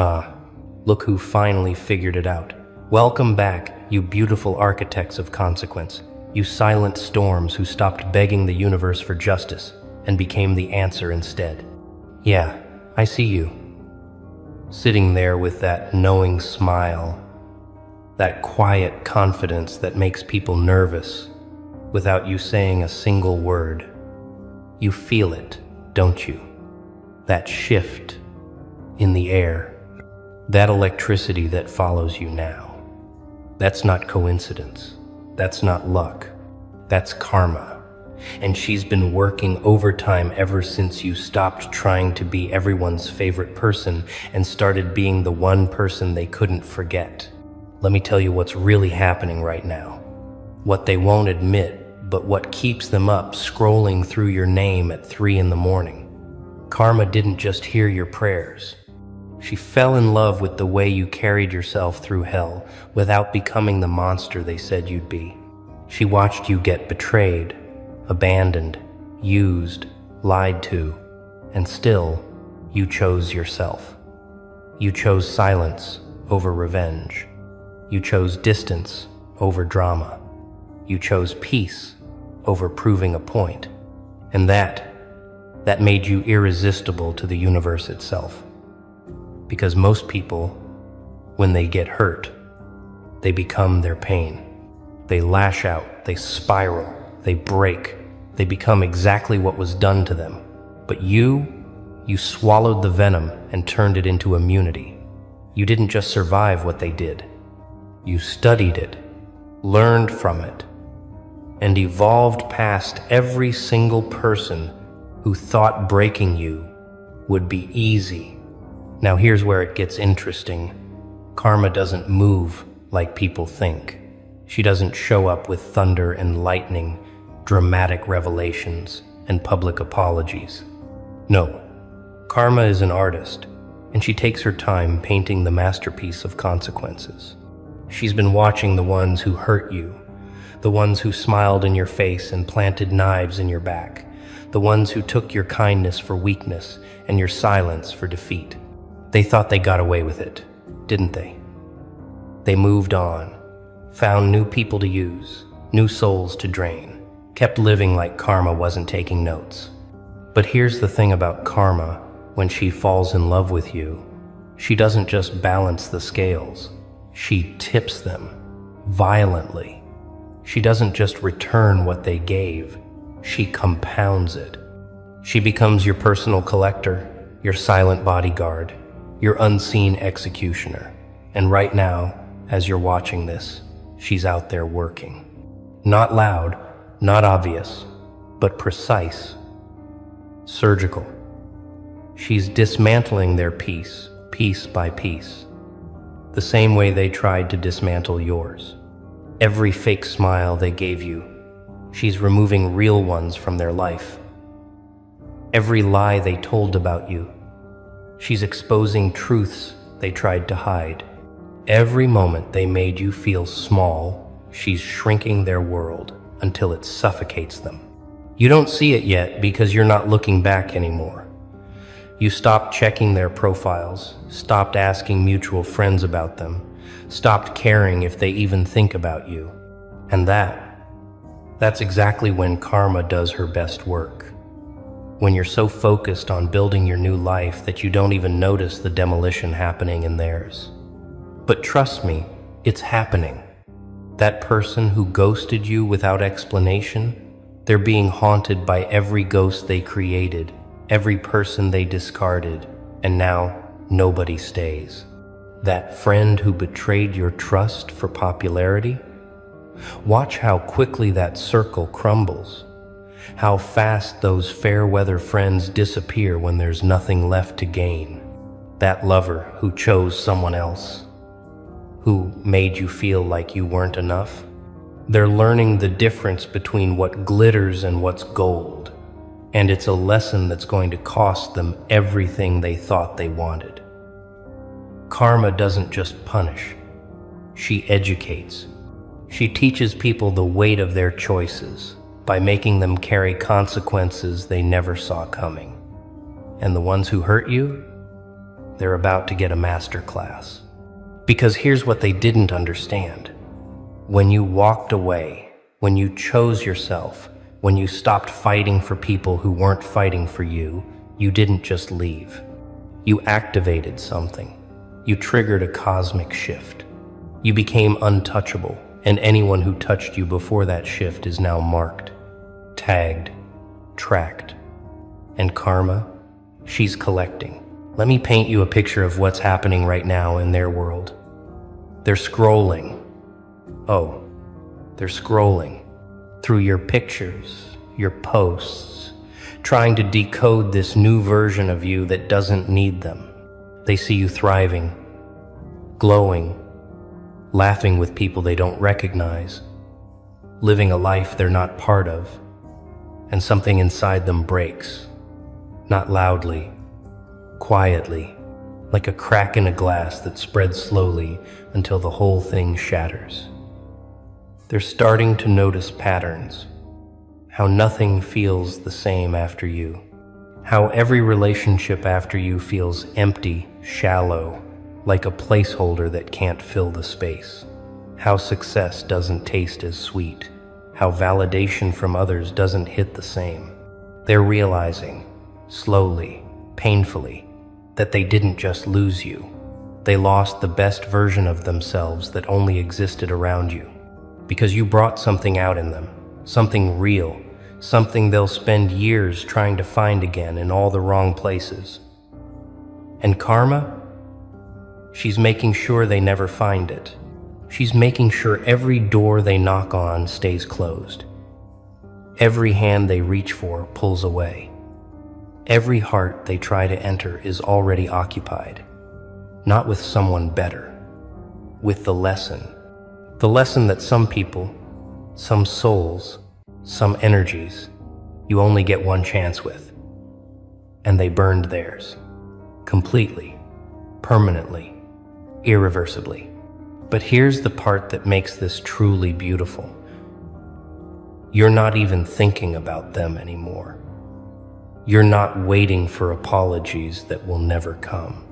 Ah, look who finally figured it out. Welcome back, you beautiful architects of consequence. You silent storms who stopped begging the universe for justice and became the answer instead. Yeah, I see you. Sitting there with that knowing smile, that quiet confidence that makes people nervous without you saying a single word. You feel it, don't you? That shift in the air, that electricity that follows you now. That's not coincidence. That's not luck. That's karma. And she's been working overtime ever since you stopped trying to be everyone's favorite person and started being the one person they couldn't forget. Let me tell you what's really happening right now. What they won't admit, but what keeps them up scrolling through your name at 3 in the morning. Karma didn't just hear your prayers. She fell in love with the way you carried yourself through hell without becoming the monster they said you'd be. She watched you get betrayed, abandoned, used, lied to, and still, you chose yourself. You chose silence over revenge. You chose distance over drama. You chose peace over proving a point. And that made you irresistible to the universe itself. Because most people, when they get hurt, they become their pain. They lash out, they spiral, they break, they become exactly what was done to them. But you swallowed the venom and turned it into immunity. You didn't just survive what they did. You studied it, learned from it, and evolved past every single person who thought breaking you would be easy. Now here's where it gets interesting. Karma doesn't move like people think. She doesn't show up with thunder and lightning, dramatic revelations, and public apologies. No, Karma is an artist, and she takes her time painting the masterpiece of consequences. She's been watching the ones who hurt you, the ones who smiled in your face and planted knives in your back, the ones who took your kindness for weakness and your silence for defeat. They thought they got away with it, didn't they? They moved on, found new people to use, new souls to drain, kept living like karma wasn't taking notes. But here's the thing about karma: when she falls in love with you, she doesn't just balance the scales, she tips them violently. She doesn't just return what they gave, she compounds it. She becomes your personal collector, your silent bodyguard, your unseen executioner. And right now, as you're watching this, she's out there working. Not loud, not obvious, but precise, surgical. She's dismantling their piece by piece, the same way they tried to dismantle yours. Every fake smile they gave you, she's removing real ones from their life. Every lie they told about you, she's exposing truths they tried to hide. Every moment they made you feel small, she's shrinking their world until it suffocates them. You don't see it yet because you're not looking back anymore. You stopped checking their profiles, stopped asking mutual friends about them, stopped caring if they even think about you. And that's exactly when karma does her best work. When you're so focused on building your new life that you don't even notice the demolition happening in theirs. But trust me, it's happening. That person who ghosted you without explanation, they're being haunted by every ghost they created, every person they discarded, and now nobody stays. That friend who betrayed your trust for popularity? Watch how quickly that circle crumbles. How fast those fair-weather friends disappear when there's nothing left to gain. That lover who chose someone else, who made you feel like you weren't enough. They're learning the difference between what glitters and what's gold, and it's a lesson that's going to cost them everything they thought they wanted. Karma doesn't just punish, she educates. She teaches people the weight of their choices by making them carry consequences they never saw coming. And the ones who hurt you, they're about to get a master class. Because here's what they didn't understand. When you walked away, when you chose yourself, when you stopped fighting for people who weren't fighting for you, you didn't just leave. You activated something. You triggered a cosmic shift. You became untouchable, and anyone who touched you before that shift is now marked, tagged, tracked. And karma, she's collecting. Let me paint you a picture of what's happening right now in their world. They're scrolling. Oh, they're scrolling through your pictures, your posts, trying to decode this new version of you that doesn't need them. They see you thriving, glowing, laughing with people they don't recognize, living a life they're not part of, and something inside them breaks, not loudly, quietly, like a crack in a glass that spreads slowly until the whole thing shatters. They're starting to notice patterns, how nothing feels the same after you, how every relationship after you feels empty, shallow, like a placeholder that can't fill the space, how success doesn't taste as sweet, how validation from others doesn't hit the same. They're realizing, slowly, painfully, that they didn't just lose you. They lost the best version of themselves that only existed around you. Because you brought something out in them, something real, something they'll spend years trying to find again in all the wrong places. And karma? She's making sure they never find it. She's making sure every door they knock on stays closed. Every hand they reach for pulls away. Every heart they try to enter is already occupied. Not with someone better, with the lesson. The lesson that some people, some souls, some energies, you only get one chance with. And they burned theirs. Completely, permanently, irreversibly. But here's the part that makes this truly beautiful. You're not even thinking about them anymore. You're not waiting for apologies that will never come.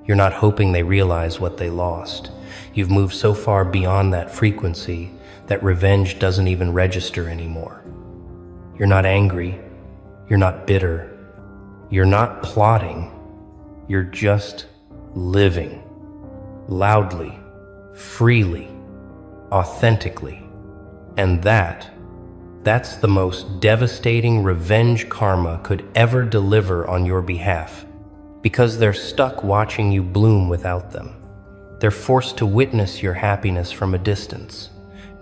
You're not hoping they realize what they lost. You've moved so far beyond that frequency that revenge doesn't even register anymore. You're not angry. You're not bitter. You're not plotting. You're just living. Loudly, freely, authentically. And that's the most devastating revenge karma could ever deliver on your behalf. Because they're stuck watching you bloom without them. They're forced to witness your happiness from a distance,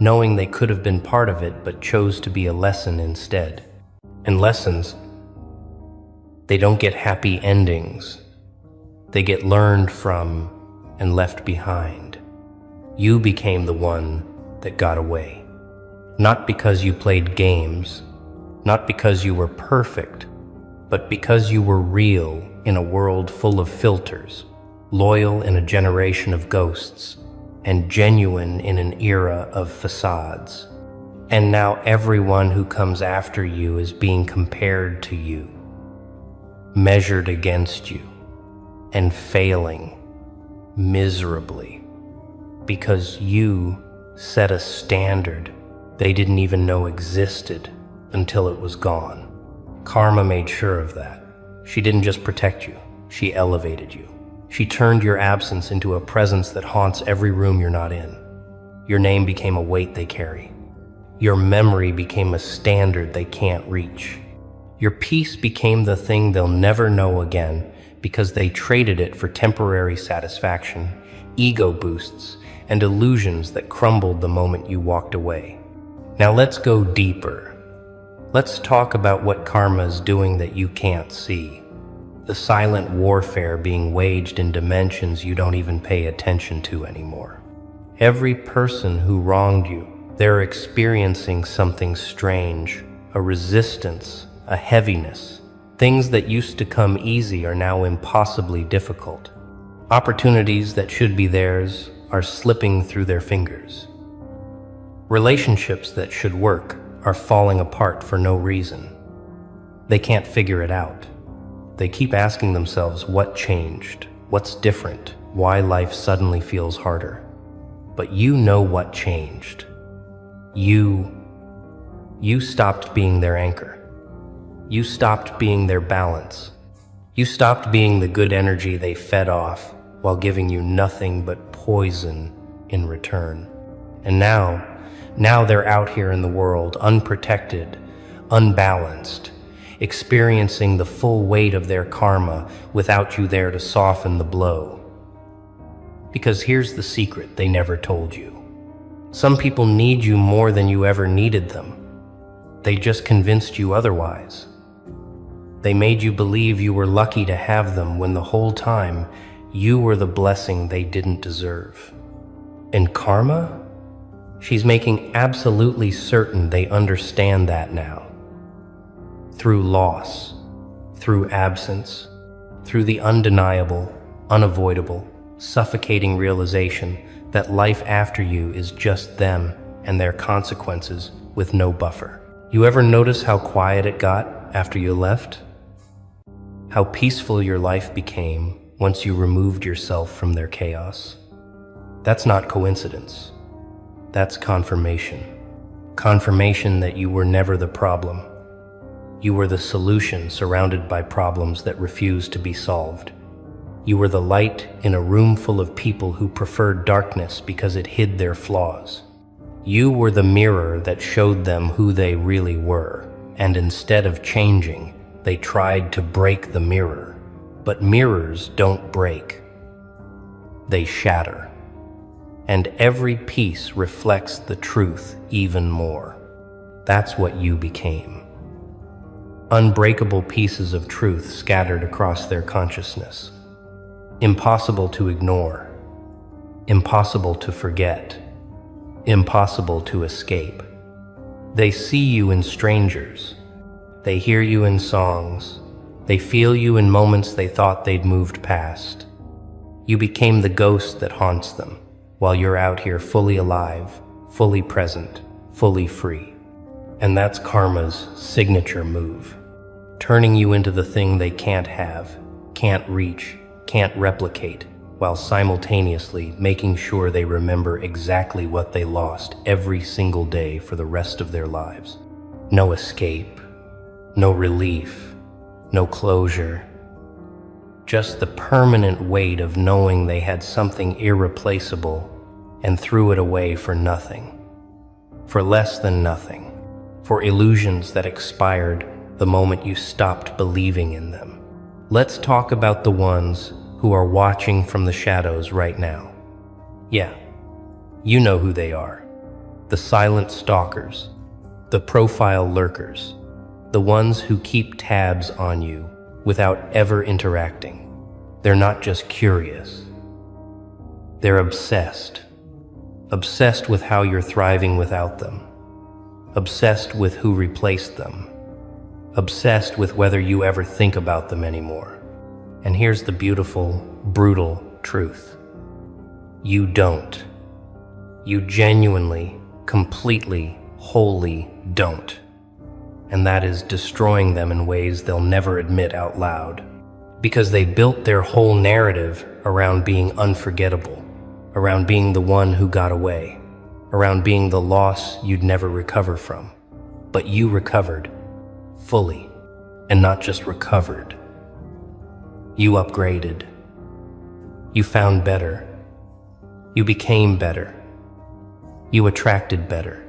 knowing they could have been part of it but chose to be a lesson instead. And lessons, they don't get happy endings. They get learned from and left behind. You became the one that got away. Not because you played games, not because you were perfect, but because you were real in a world full of filters, loyal in a generation of ghosts, and genuine in an era of facades. And now everyone who comes after you is being compared to you, measured against you, and failing miserably, because you set a standard they didn't even know existed until it was gone. Karma made sure of that. She didn't just protect you, she elevated you. She turned your absence into a presence that haunts every room you're not in. Your name became a weight they carry. Your memory became a standard they can't reach. Your peace became the thing they'll never know again because they traded it for temporary satisfaction, ego boosts, and illusions that crumbled the moment you walked away. Now let's go deeper. Let's talk about what karma's doing that you can't see. The silent warfare being waged in dimensions you don't even pay attention to anymore. Every person who wronged you, they're experiencing something strange, a resistance, a heaviness. Things that used to come easy are now impossibly difficult. Opportunities that should be theirs are slipping through their fingers. Relationships that should work are falling apart for no reason. They can't figure it out. They keep asking themselves what changed, what's different, why life suddenly feels harder. But you know what changed. You stopped being their anchor. You stopped being their balance. You stopped being the good energy they fed off while giving you nothing but poison in return. And now they're out here in the world, unprotected, unbalanced, experiencing the full weight of their karma without you there to soften the blow. Because here's the secret they never told you. Some people need you more than you ever needed them. They just convinced you otherwise. They made you believe you were lucky to have them when the whole time you were the blessing they didn't deserve. And karma? She's making absolutely certain they understand that now. Through loss, through absence, through the undeniable, unavoidable, suffocating realization that life after you is just them and their consequences with no buffer. You ever notice how quiet it got after you left? How peaceful your life became once you removed yourself from their chaos? That's not coincidence. That's confirmation. Confirmation that you were never the problem. You were the solution surrounded by problems that refused to be solved. You were the light in a room full of people who preferred darkness because it hid their flaws. You were the mirror that showed them who they really were, and instead of changing, they tried to break the mirror. But mirrors don't break. They shatter. And every piece reflects the truth even more. That's what you became. Unbreakable pieces of truth scattered across their consciousness. Impossible to ignore. Impossible to forget. Impossible to escape. They see you in strangers. They hear you in songs. They feel you in moments they thought they'd moved past. You became the ghost that haunts them, while you're out here fully alive, fully present, fully free. And that's karma's signature move, turning you into the thing they can't have, can't reach, can't replicate, while simultaneously making sure they remember exactly what they lost every single day for the rest of their lives. No escape, no relief, no closure. Just the permanent weight of knowing they had something irreplaceable and threw it away for nothing, for less than nothing, for illusions that expired the moment you stopped believing in them. Let's talk about the ones who are watching from the shadows right now. Yeah, you know who they are. The silent stalkers, the profile lurkers, the ones who keep tabs on you without ever interacting. They're not just curious. They're obsessed. Obsessed with how you're thriving without them. Obsessed with who replaced them. Obsessed with whether you ever think about them anymore. And here's the beautiful, brutal truth. You don't. You genuinely, completely, wholly don't. And that is destroying them in ways they'll never admit out loud. Because they built their whole narrative around being unforgettable, around being the one who got away, around being the loss you'd never recover from. But you recovered, fully, and not just recovered. You upgraded. You found better. You became better. You attracted better.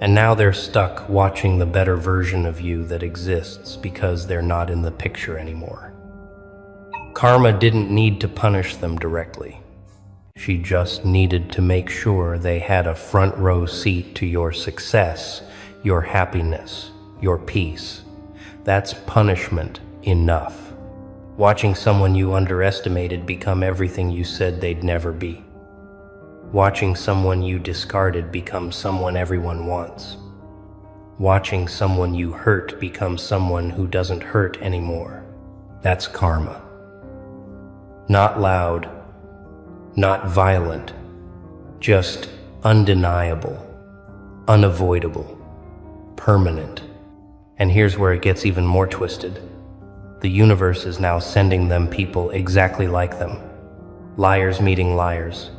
And now they're stuck watching the better version of you that exists because they're not in the picture anymore. Karma didn't need to punish them directly. She just needed to make sure they had a front row seat to your success, your happiness, your peace. That's punishment enough. Watching someone you underestimated become everything you said they'd never be. Watching someone you discarded become someone everyone wants. Watching someone you hurt become someone who doesn't hurt anymore. That's karma. Not loud, not violent, just undeniable, unavoidable, permanent. And here's where it gets even more twisted. The universe is now sending them people exactly like them. liars meeting liars,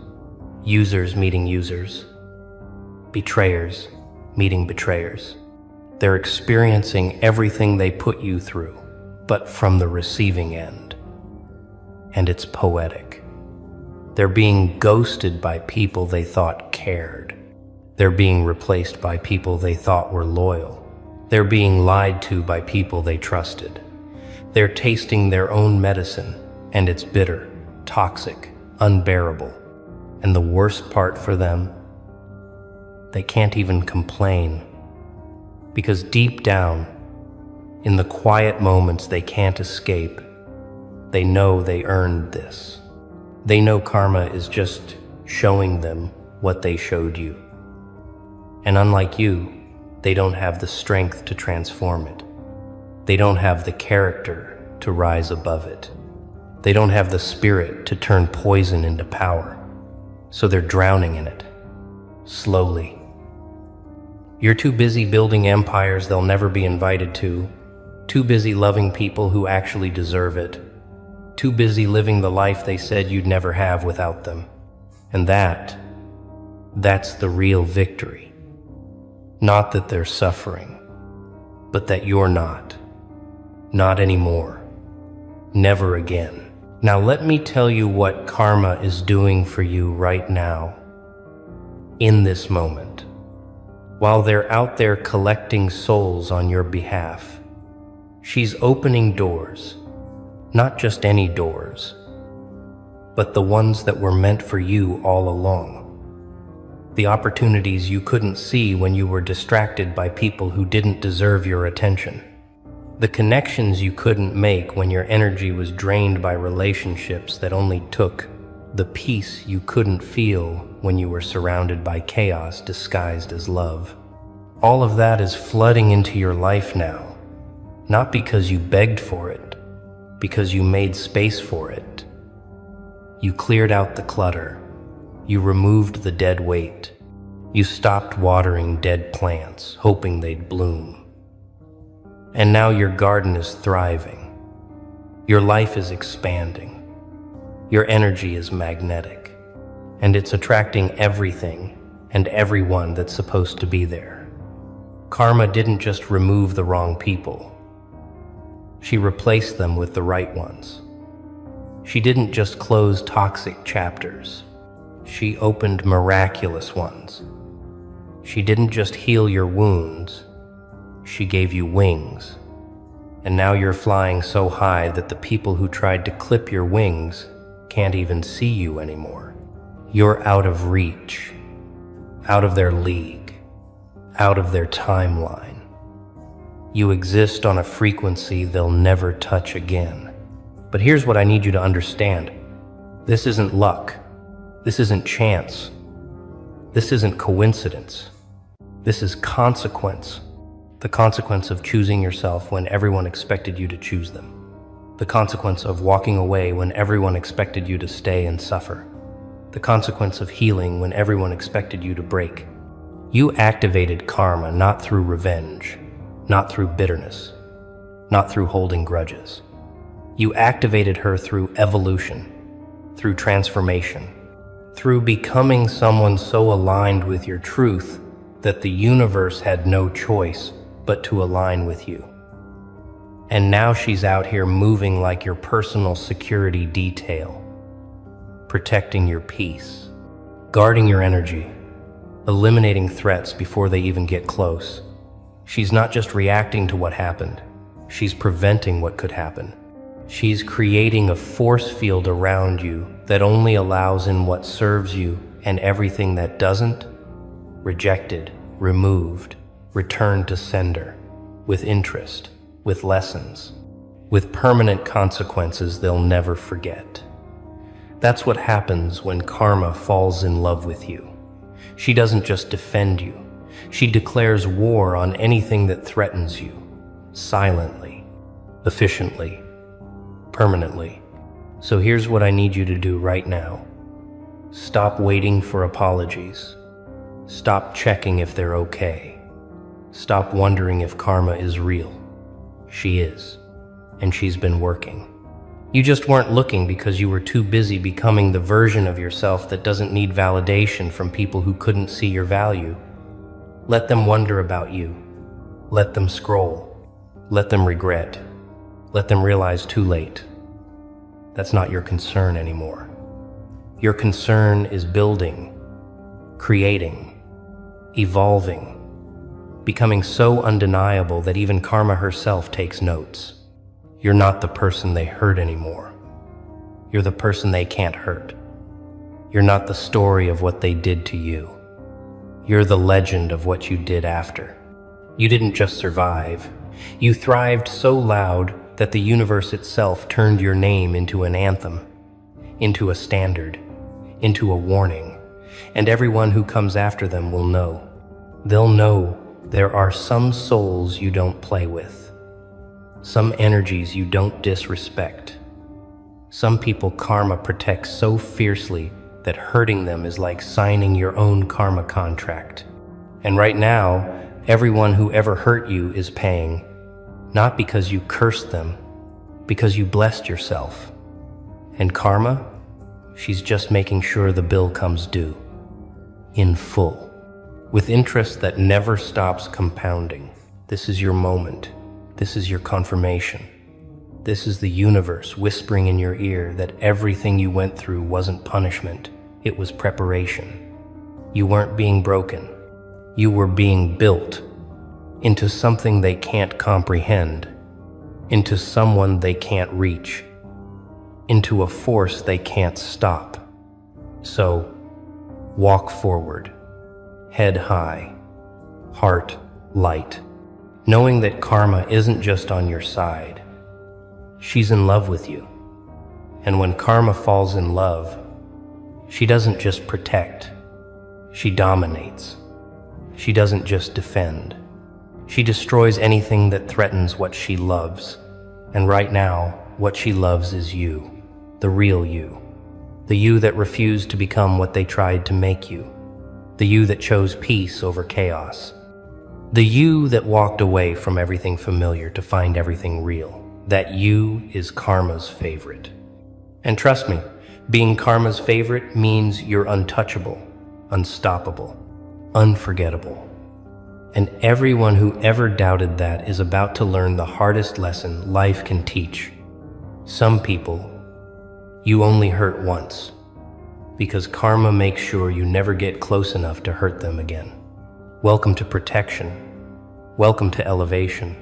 users meeting users, betrayers meeting betrayers. They're experiencing everything they put you through, but from the receiving end. And it's poetic. They're being ghosted by people they thought cared. They're being replaced by people they thought were loyal. They're being lied to by people they trusted. They're tasting their own medicine, and it's bitter, toxic, unbearable. And the worst part for them, they can't even complain. Because deep down, in the quiet moments they can't escape, they know they earned this. They know karma is just showing them what they showed you. And unlike you, they don't have the strength to transform it. They don't have the character to rise above it. They don't have the spirit to turn poison into power. So they're drowning in it, slowly. You're too busy building empires they'll never be invited to, too busy loving people who actually deserve it, too busy living the life they said you'd never have without them. And that's the real victory. Not that they're suffering, but that you're not. Not anymore. Never again. Now let me tell you what karma is doing for you right now, in this moment. While they're out there collecting souls on your behalf, she's opening doors. Not just any doors, but the ones that were meant for you all along. The opportunities you couldn't see when you were distracted by people who didn't deserve your attention. The connections you couldn't make when your energy was drained by relationships that only took the peace you couldn't feel when you were surrounded by chaos disguised as love. All of that is flooding into your life now, not because you begged for it, because you made space for it. You cleared out the clutter. You removed the dead weight. You stopped watering dead plants, hoping they'd bloom. And now your garden is thriving. Your life is expanding. Your energy is magnetic. And it's attracting everything and everyone that's supposed to be there. Karma didn't just remove the wrong people. She replaced them with the right ones. She didn't just close toxic chapters. She opened miraculous ones. She didn't just heal your wounds. She gave you wings. And now you're flying so high that the people who tried to clip your wings can't even see you anymore. You're out of reach, out of their league, out of their timeline. You exist on a frequency they'll never touch again. But here's what I need you to understand. This isn't luck. This isn't chance. This isn't coincidence. This is consequence. The consequence of choosing yourself when everyone expected you to choose them. The consequence of walking away when everyone expected you to stay and suffer. The consequence of healing when everyone expected you to break. You activated karma not through revenge, not through bitterness, not through holding grudges. You activated her through evolution, through transformation, through becoming someone so aligned with your truth that the universe had no choice but to align with you. And now she's out here moving like your personal security detail, protecting your peace, guarding your energy, eliminating threats before they even get close. She's not just reacting to what happened, she's preventing what could happen. She's creating a force field around you that only allows in what serves you, and everything that doesn't, rejected, removed, returned to sender, with interest, with lessons, with permanent consequences they'll never forget. That's what happens when karma falls in love with you. She doesn't just defend you. She declares war on anything that threatens you, silently, efficiently, permanently. So here's what I need you to do right now. Stop waiting for apologies. Stop checking if they're okay. Stop wondering if karma is real. She is, and she's been working. You just weren't looking because you were too busy becoming the version of yourself that doesn't need validation from people who couldn't see your value. Let them wonder about you. Let them scroll. Let them regret. Let them realize too late. That's not your concern anymore. Your concern is building, creating, evolving, becoming so undeniable that even karma herself takes notes. You're not the person they hurt anymore. You're the person they can't hurt. You're not the story of what they did to you. You're the legend of what you did after. You didn't just survive. You thrived so loud that the universe itself turned your name into an anthem, into a standard, into a warning, and everyone who comes after them will know. They'll know there are some souls you don't play with, some energies you don't disrespect. Some people karma protects so fiercely that hurting them is like signing your own karma contract. And right now, everyone who ever hurt you is paying, not because you cursed them, because you blessed yourself. And karma, she's just making sure the bill comes due, in full, with interest that never stops compounding. This is your moment. This is your confirmation. This is the universe whispering in your ear that everything you went through wasn't punishment, it was preparation. You weren't being broken. You were being built into something they can't comprehend, into someone they can't reach, into a force they can't stop. So, walk forward, head high, heart light, knowing that karma isn't just on your side. She's in love with you. And when karma falls in love, she doesn't just protect, she dominates. She doesn't just defend. She destroys anything that threatens what she loves. And right now, what she loves is you, the real you. The you that refused to become what they tried to make you. The you that chose peace over chaos. The you that walked away from everything familiar to find everything real. That you is karma's favorite. And trust me, being karma's favorite means you're untouchable, unstoppable, unforgettable. And everyone who ever doubted that is about to learn the hardest lesson life can teach. Some people, you only hurt once, because karma makes sure you never get close enough to hurt them again. Welcome to protection. Welcome to elevation.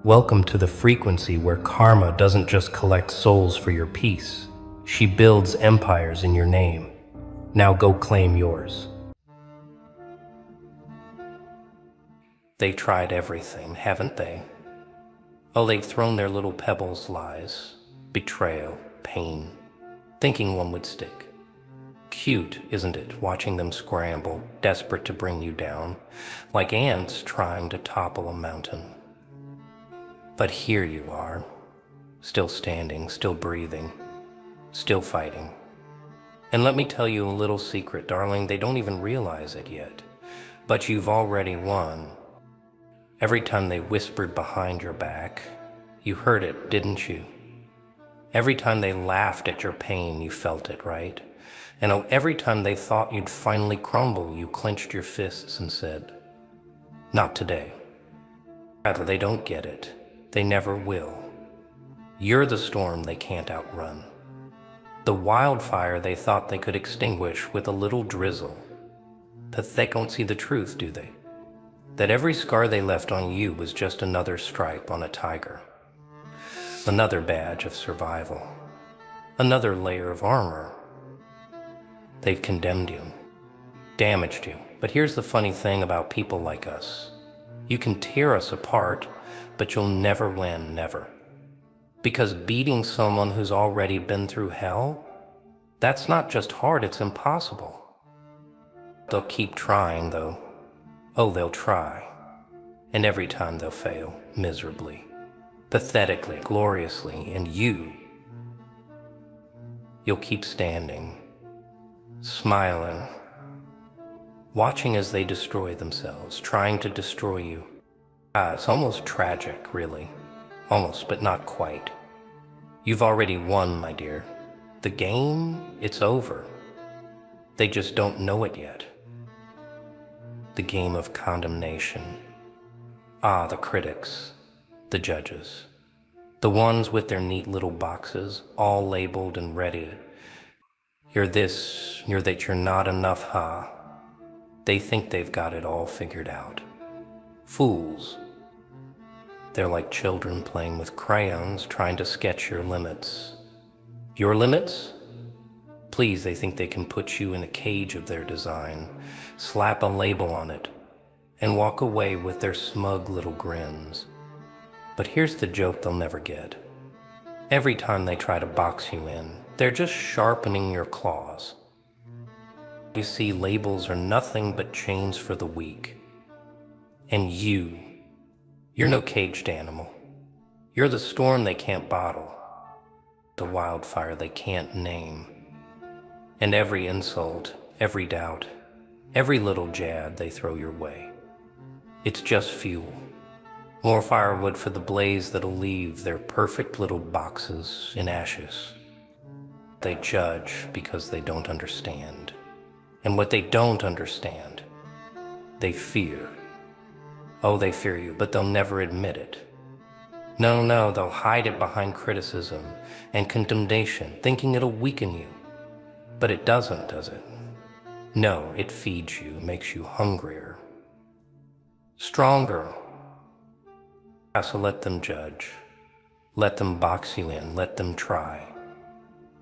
Welcome to the frequency where karma doesn't just collect souls for your peace. She builds empires in your name. Now go claim yours. They tried everything, haven't they? Oh, they've thrown their little pebbles, lies, betrayal, pain, thinking one would stick. Cute, isn't it, watching them scramble, desperate to bring you down, like ants trying to topple a mountain. But here you are, still standing, still breathing, still fighting. And let me tell you a little secret, darling, they don't even realize it yet, but you've already won. Every time they whispered behind your back, you heard it, didn't you? Every time they laughed at your pain, you felt it, right? And every time they thought you'd finally crumble, you clenched your fists and said, not today. Rather, they don't get it. They never will. You're the storm they can't outrun. The wildfire they thought they could extinguish with a little drizzle. But they don't see the truth, do they? That every scar they left on you was just another stripe on a tiger. Another badge of survival. Another layer of armor. They've condemned you, damaged you. But here's the funny thing about people like us. You can tear us apart, but you'll never win, never. Because beating someone who's already been through hell, that's not just hard, it's impossible. They'll keep trying, though. Oh, they'll try. And every time they'll fail, miserably, pathetically, gloriously, and you'll keep standing, smiling, watching as they destroy themselves, trying to destroy you. It's almost tragic, really. Almost, but not quite. You've already won, my dear. The game, it's over. They just don't know it yet. The game of condemnation. Ah, the critics, the judges, the ones with their neat little boxes, all labeled and ready. You're this, you're that, you're not enough, huh? They think they've got it all figured out. Fools. They're like children playing with crayons, trying to sketch your limits. Your limits? Please, they think they can put you in a cage of their design, slap a label on it, and walk away with their smug little grins. But here's the joke they'll never get. Every time they try to box you in, they're just sharpening your claws. You see, labels are nothing but chains for the weak. And you're no caged animal. You're the storm they can't bottle, the wildfire they can't name. And every insult, every doubt, every little jab they throw your way, it's just fuel. More firewood for the blaze that'll leave their perfect little boxes in ashes. They judge because they don't understand. And what they don't understand, they fear. Oh, they fear you, but they'll never admit it. No, they'll hide it behind criticism and condemnation, thinking it'll weaken you. But it doesn't, does it? No, it feeds you, makes you hungrier, stronger. So let them judge. Let them box you in, let them try.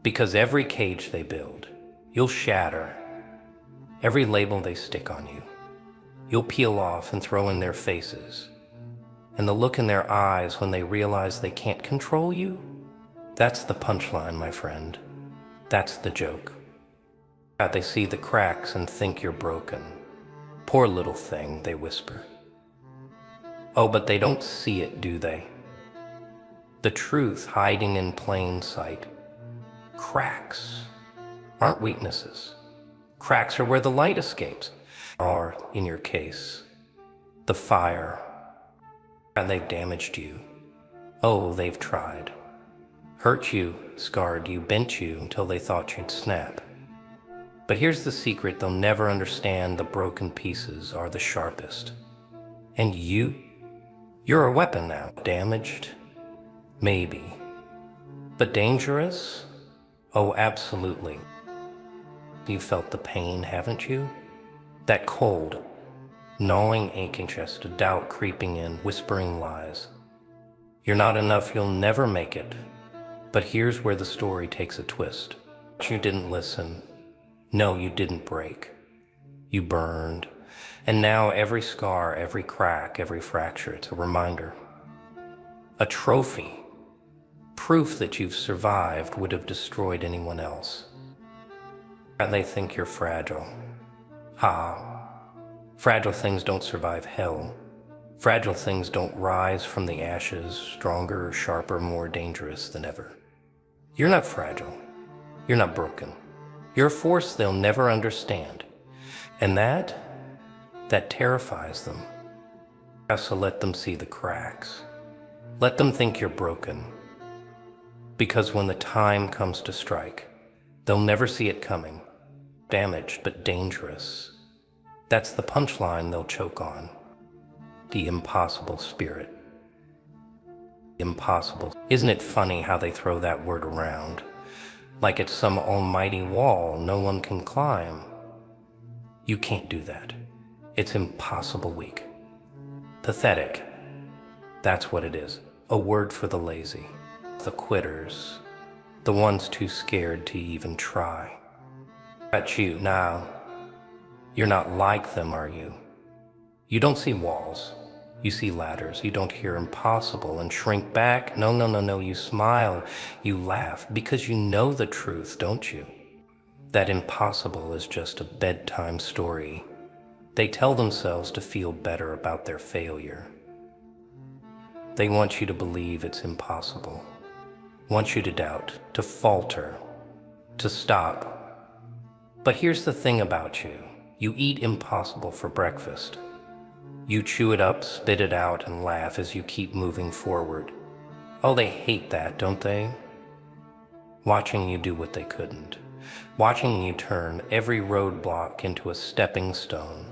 Because every cage they build, you'll shatter. Every label they stick on you, you'll peel off and throw in their faces. And the look in their eyes when they realize they can't control you, that's the punchline, my friend. That's the joke. They see the cracks and think you're broken. Poor little thing, they whisper. Oh, but they don't see it, do they? The truth hiding in plain sight. Cracks aren't weaknesses. Cracks are where the light escapes. Or, in your case, the fire. And they've damaged you. Oh, they've tried. Hurt you, scarred you, bent you until they thought you'd snap. But here's the secret they'll never understand: the broken pieces are the sharpest. And you're a weapon now. Damaged? Maybe. But dangerous? Oh, absolutely. You've felt the pain, haven't you? That cold, gnawing aching chest of doubt creeping in, whispering lies. You're not enough, you'll never make it. But here's where the story takes a twist. You didn't listen. No, you didn't break. You burned. And now every scar, every crack, every fracture, it's a reminder. A trophy. Proof that you've survived would have destroyed anyone else. And they think you're fragile. Fragile things don't survive hell. Fragile things don't rise from the ashes stronger, sharper, more dangerous than ever. You're not fragile. You're not broken. You're a force they'll never understand. And that terrifies them. So let them see the cracks. Let them think you're broken. Because when the time comes to strike, they'll never see it coming. Damaged, but dangerous. That's the punchline they'll choke on. The impossible spirit. Impossible. Isn't it funny how they throw that word around? Like it's some almighty wall no one can climb. You can't do that. It's impossible weak. Pathetic. That's what it is. A word for the lazy. The quitters. The ones too scared to even try. At you now. You're not like them, are you? You don't see walls. You see ladders. You don't hear impossible and shrink back. No. You smile. You laugh because you know the truth, don't you? That impossible is just a bedtime story. They tell themselves to feel better about their failure. They want you to believe it's impossible. Want you to doubt, to falter, to stop. But here's the thing about you. You eat impossible for breakfast. You chew it up, spit it out, and laugh as you keep moving forward. Oh, they hate that, don't they? watching you do what they couldn't, watching you turn every roadblock into a stepping stone.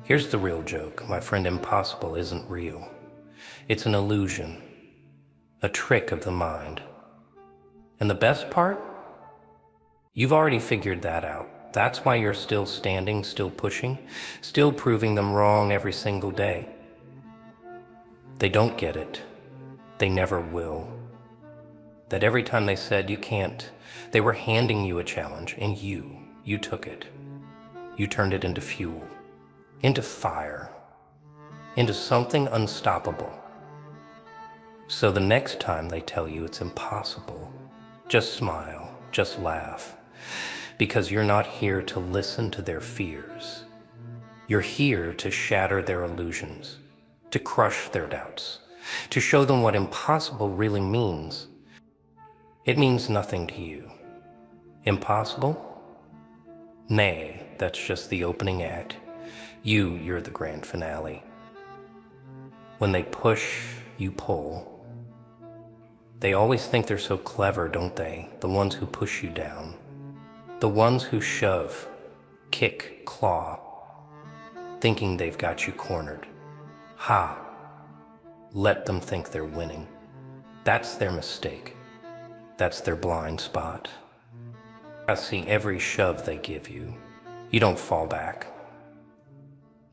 Here's the real joke, my friend. Impossible isn't real. It's an illusion, a trick of the mind. And the best part? You've already figured that out. That's why you're still standing, still pushing, still proving them wrong every single day. They don't get it. They never will. That every time they said you can't, they were handing you a challenge, and you took it. You turned it into fuel, into fire, into something unstoppable. So the next time they tell you it's impossible, just smile, just laugh, because you're not here to listen to their fears. You're here to shatter their illusions, to crush their doubts, to show them what impossible really means. It means nothing to you. Impossible? Nay, that's just the opening act. You're the grand finale. When they push, you pull. They always think they're so clever, don't they? The ones who push you down. The ones who shove, kick, claw, thinking they've got you cornered. Ha! Let them think they're winning. That's their mistake. That's their blind spot. I see every shove they give you. You don't fall back.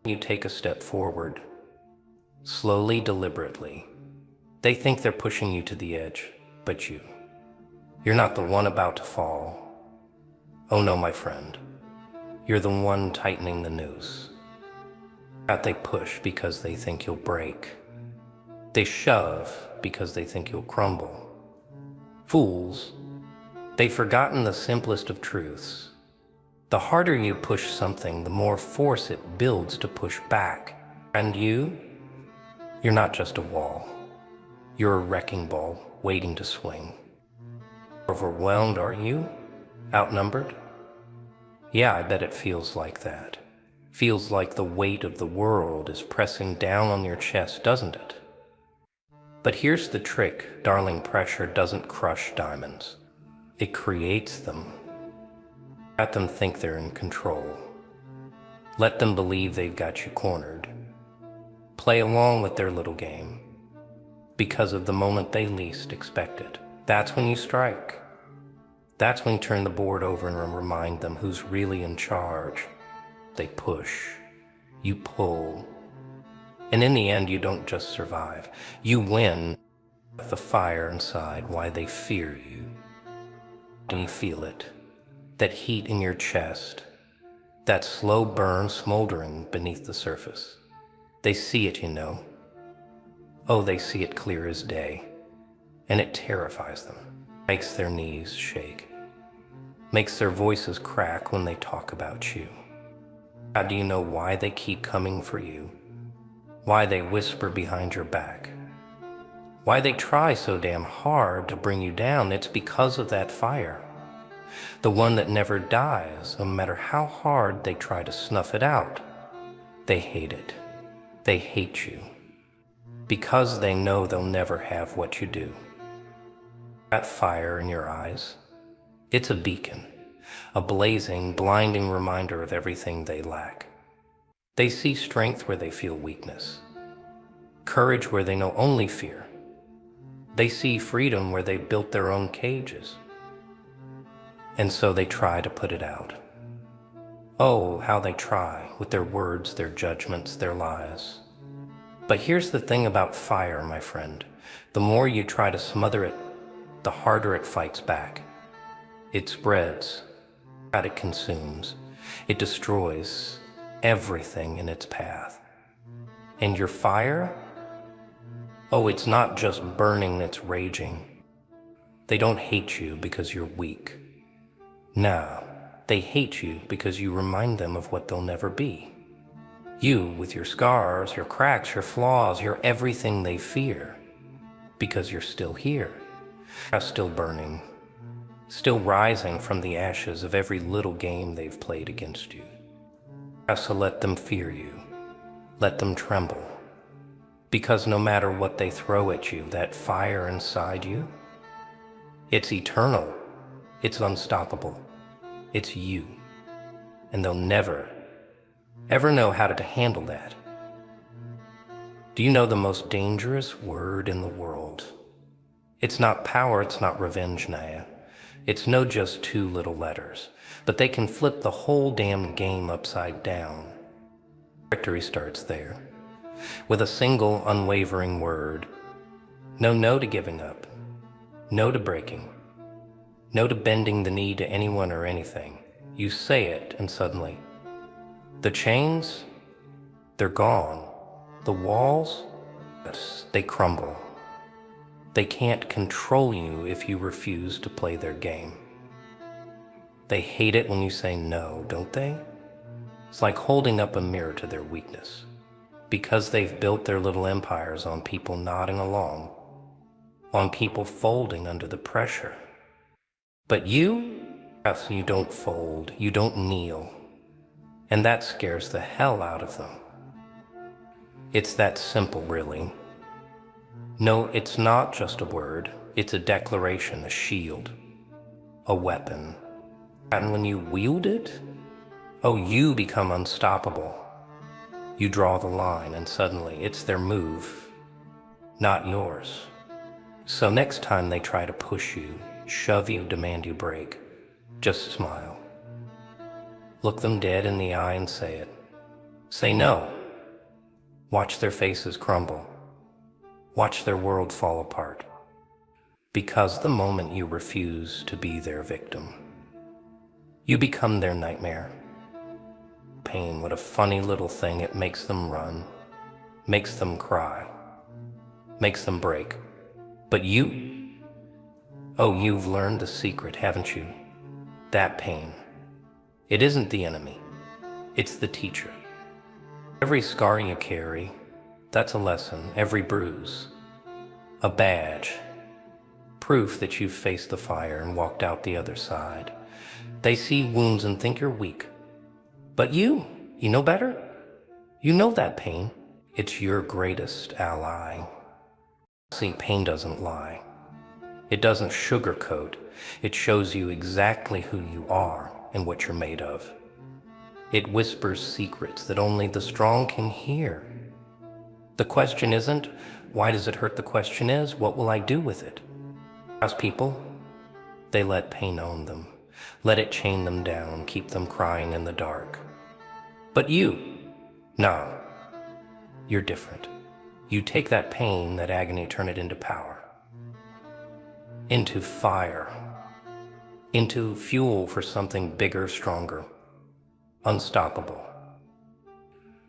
You take a step forward, slowly, deliberately. They think they're pushing you to the edge, but you're not the one about to fall. Oh no, my friend. You're the one tightening the noose. They push because they think you'll break. They shove because they think you'll crumble. Fools. They've forgotten the simplest of truths. The harder you push something, the more force it builds to push back. And you're not just a wall. You're a wrecking ball waiting to swing. Overwhelmed, are you? Outnumbered? Yeah, I bet it feels like that. Feels like the weight of the world is pressing down on your chest, doesn't it? But here's the trick, darling. Pressure doesn't crush diamonds. It creates them. Let them think they're in control. Let them believe they've got you cornered. Play along with their little game. Because of the moment they least expect it. That's when you strike. That's when you turn the board over and remind them who's really in charge. They push. You pull. And in the end, you don't just survive. You win. The fire inside, why they fear you. And you feel it. That heat in your chest. That slow burn smoldering beneath the surface. They see it, you know. Oh, they see it clear as day. And it terrifies them. Makes their knees shake. Makes their voices crack when they talk about you. How do you know why they keep coming for you? Why they whisper behind your back? Why they try so damn hard to bring you down? It's because of that fire. The one that never dies, no matter how hard they try to snuff it out. They hate it. They hate you. Because they know they'll never have what you do. That fire in your eyes, it's a beacon, a blazing, blinding reminder of everything they lack. They see strength where they feel weakness, courage where they know only fear. They see freedom where they built their own cages. And so they try to put it out. Oh, how they try, with their words, their judgments, their lies. But here's the thing about fire, my friend. The more you try to smother it, the harder it fights back. It spreads, it consumes, it destroys everything in its path. And your fire? Oh, it's not just burning, it's raging. They don't hate you because you're weak. No, they hate you because you remind them of what they'll never be. You, with your scars, your cracks, your flaws, you're everything they fear. Because you're still here. Still burning. Still rising from the ashes of every little game they've played against you. So let them fear you. Let them tremble. Because no matter what they throw at you, that fire inside you, It's eternal. It's unstoppable. It's you. And they'll never, ever know how to handle that. Do you know the most dangerous word in the world? It's not power, it's not revenge, Naya. It's no just two little letters, but they can flip the whole damn game upside down. Victory starts there, with a single unwavering word. No to giving up, no to breaking, no to bending the knee to anyone or anything. You say it, and suddenly, the chains, they're gone. The walls, they crumble. They can't control you if you refuse to play their game. They hate it when you say no, don't they? It's like holding up a mirror to their weakness, because they've built their little empires on people nodding along, on people folding under the pressure. But you don't fold, you don't kneel, and that scares the hell out of them. It's that simple, really. No, it's not just a word, it's a declaration, a shield, a weapon. And when you wield it, oh, you become unstoppable. You draw the line, and suddenly it's their move, not yours. So next time they try to push you, shove you, demand you break, just smile. Look them dead in the eye and say it. Say no. Watch their faces crumble. Watch their world fall apart. Because the moment you refuse to be their victim, you become their nightmare. Pain, what a funny little thing. It makes them run, makes them cry, makes them break. But you, oh, you've learned the secret, haven't you? That pain, it isn't the enemy, it's the teacher. Every scar you carry, that's a lesson. Every bruise, a badge, proof that you've faced the fire and walked out the other side. They see wounds and think you're weak. But you know better. You know that pain. It's your greatest ally. See, pain doesn't lie. It doesn't sugarcoat. It shows you exactly who you are and what you're made of. It whispers secrets that only the strong can hear. The question isn't, why does it hurt? The question is, what will I do with it? As people, they let pain own them. Let it chain them down, keep them crying in the dark. But you, no, you're different. You take that pain, that agony, turn it into power, into fire, into fuel for something bigger, stronger, unstoppable.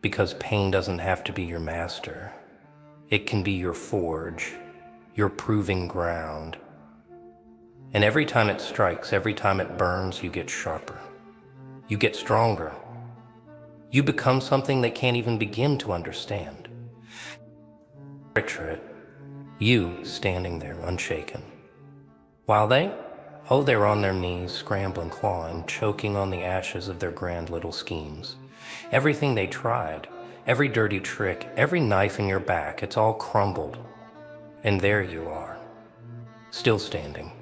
Because pain doesn't have to be your master. It can be your forge, your proving ground. And every time it strikes, every time it burns, you get sharper. You get stronger. You become something they can't even begin to understand. Picture it, you standing there unshaken. While they're on their knees, scrambling, clawing, choking on the ashes of their grand little schemes. Everything they tried, every dirty trick, every knife in your back, it's all crumbled. And there you are, still standing.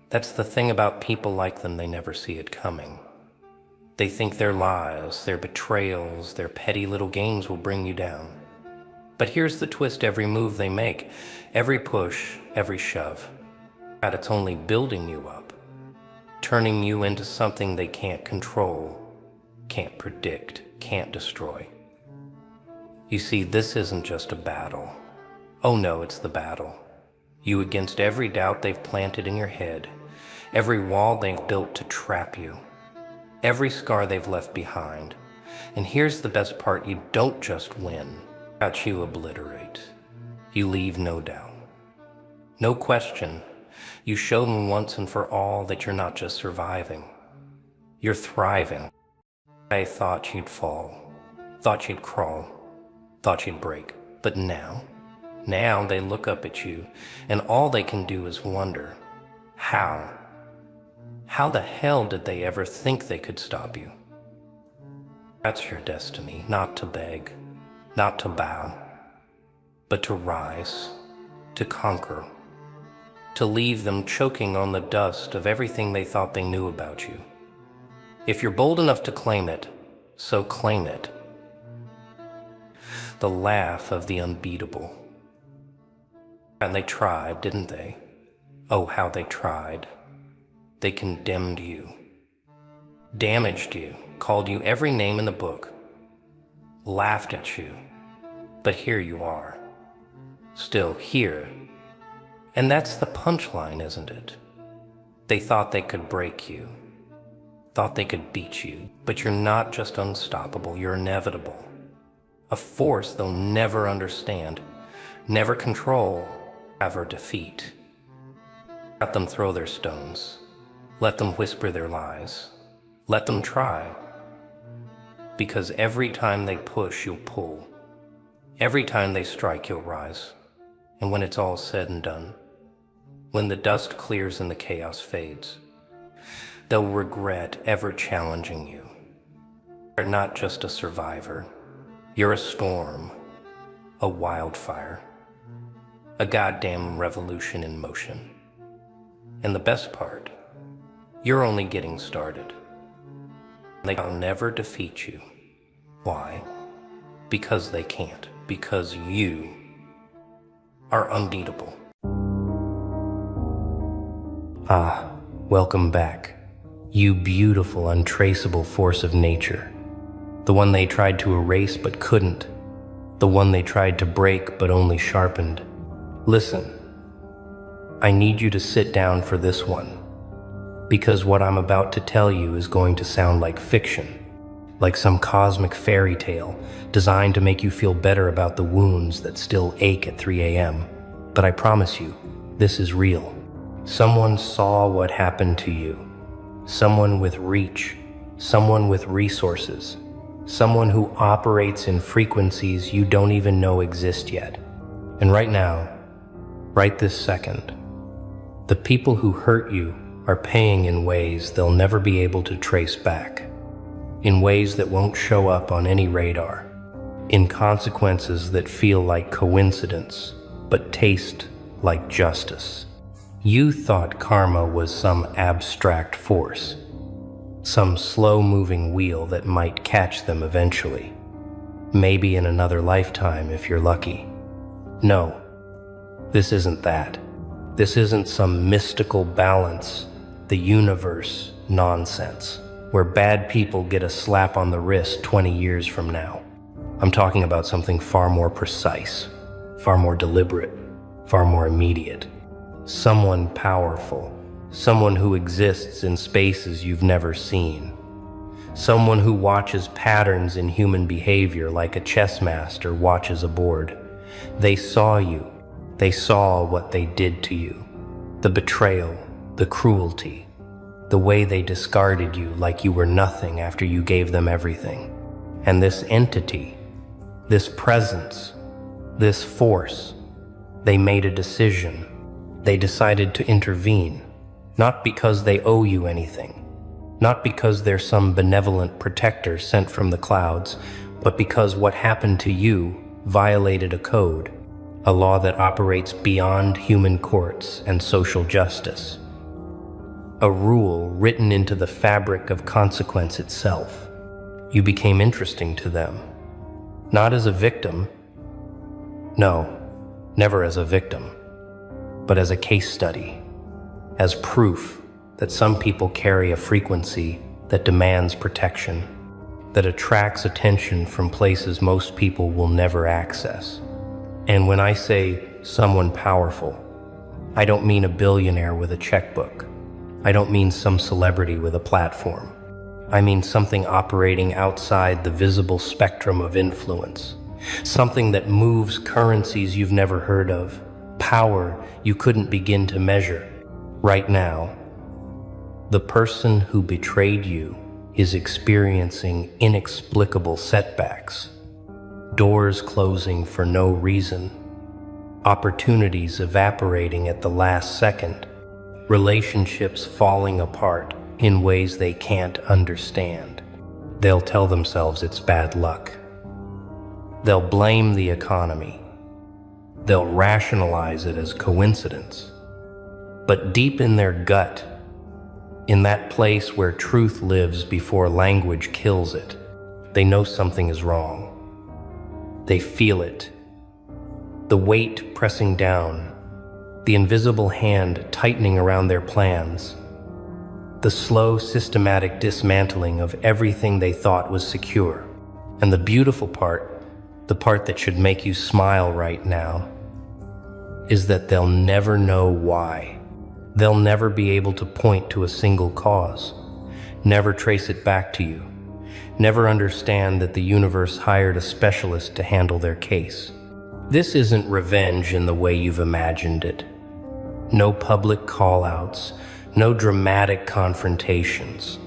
That's the thing about people like them, they never see it coming. They think their lies, their betrayals, their petty little games will bring you down. But here's the twist: every move they make, every push, every shove, it's only building you up, turning you into something they can't control, can't predict, can't destroy. You see, this isn't just a battle. Oh no, it's the battle. You against every doubt they've planted in your head, every wall they've built to trap you, every scar they've left behind. And here's the best part: you don't just win, but you obliterate. You leave no doubt, no question. You show them once and for all that you're not just surviving, you're thriving. I thought you'd fall, thought you'd crawl, thought you'd break. But now they look up at you, and all they can do is wonder, how the hell did they ever think they could stop you? That's your destiny, not to beg, not to bow, but to rise, to conquer, to leave them choking on the dust of everything they thought they knew about you. If you're bold enough to claim it, so claim it. The laugh of the unbeatable. And they tried, didn't they? Oh, how they tried. They condemned you, damaged you, called you every name in the book, laughed at you. But here you are, still here. And that's the punchline, isn't it? They thought they could break you, thought they could beat you, but you're not just unstoppable, you're inevitable. A force they'll never understand, never control, ever defeat. Let them throw their stones. Let them whisper their lies. Let them try. Because every time they push, you'll pull. Every time they strike, you'll rise. And when it's all said and done, when the dust clears and the chaos fades, they'll regret ever challenging you. You're not just a survivor. You're a storm, a wildfire, a goddamn revolution in motion. And the best part, you're only getting started. They'll never defeat you. Why? Because they can't. Because you are unbeatable. Ah, welcome back. You beautiful, untraceable force of nature. The one they tried to erase but couldn't. The one they tried to break but only sharpened. Listen, I need you to sit down for this one, because what I'm about to tell you is going to sound like fiction, like some cosmic fairy tale designed to make you feel better about the wounds that still ache at 3 a.m. But I promise you, this is real. Someone saw what happened to you. Someone with reach, someone with resources, someone who operates in frequencies you don't even know exist yet. And right now, right this second, the people who hurt you are paying in ways they'll never be able to trace back, in ways that won't show up on any radar, in consequences that feel like coincidence, but taste like justice. You thought karma was some abstract force, some slow-moving wheel that might catch them eventually, maybe in another lifetime if you're lucky. No, this isn't that. This isn't some mystical balance, the universe nonsense, where bad people get a slap on the wrist 20 years from now. I'm talking about something far more precise, far more deliberate, far more immediate. Someone powerful, someone who exists in spaces you've never seen. Someone who watches patterns in human behavior like a chess master watches a board. They saw you. They saw what they did to you. The betrayal, the cruelty, the way they discarded you like you were nothing after you gave them everything. And this entity, this presence, this force, they made a decision. They decided to intervene, not because they owe you anything, not because they're some benevolent protector sent from the clouds, but because what happened to you violated a code, a law that operates beyond human courts and social justice. A rule written into the fabric of consequence itself. You became interesting to them, not as a victim. No, never as a victim, but as a case study, as proof that some people carry a frequency that demands protection, that attracts attention from places most people will never access. And when I say someone powerful, I don't mean a billionaire with a checkbook. I don't mean some celebrity with a platform. I mean something operating outside the visible spectrum of influence. Something that moves currencies you've never heard of, power you couldn't begin to measure. Right now, the person who betrayed you is experiencing inexplicable setbacks. Doors closing for no reason, opportunities evaporating at the last second, relationships falling apart in ways they can't understand. They'll tell themselves it's bad luck. They'll blame the economy. They'll rationalize it as coincidence. But deep in their gut, in that place where truth lives before language kills it, they know something is wrong. They feel it. The weight pressing down, the invisible hand tightening around their plans, the slow, systematic dismantling of everything they thought was secure. And the beautiful part, the part that should make you smile right now, is that they'll never know why. They'll never be able to point to a single cause, never trace it back to you, never understand that the universe hired a specialist to handle their case. This isn't revenge in the way you've imagined it. No public call-outs, no dramatic confrontations,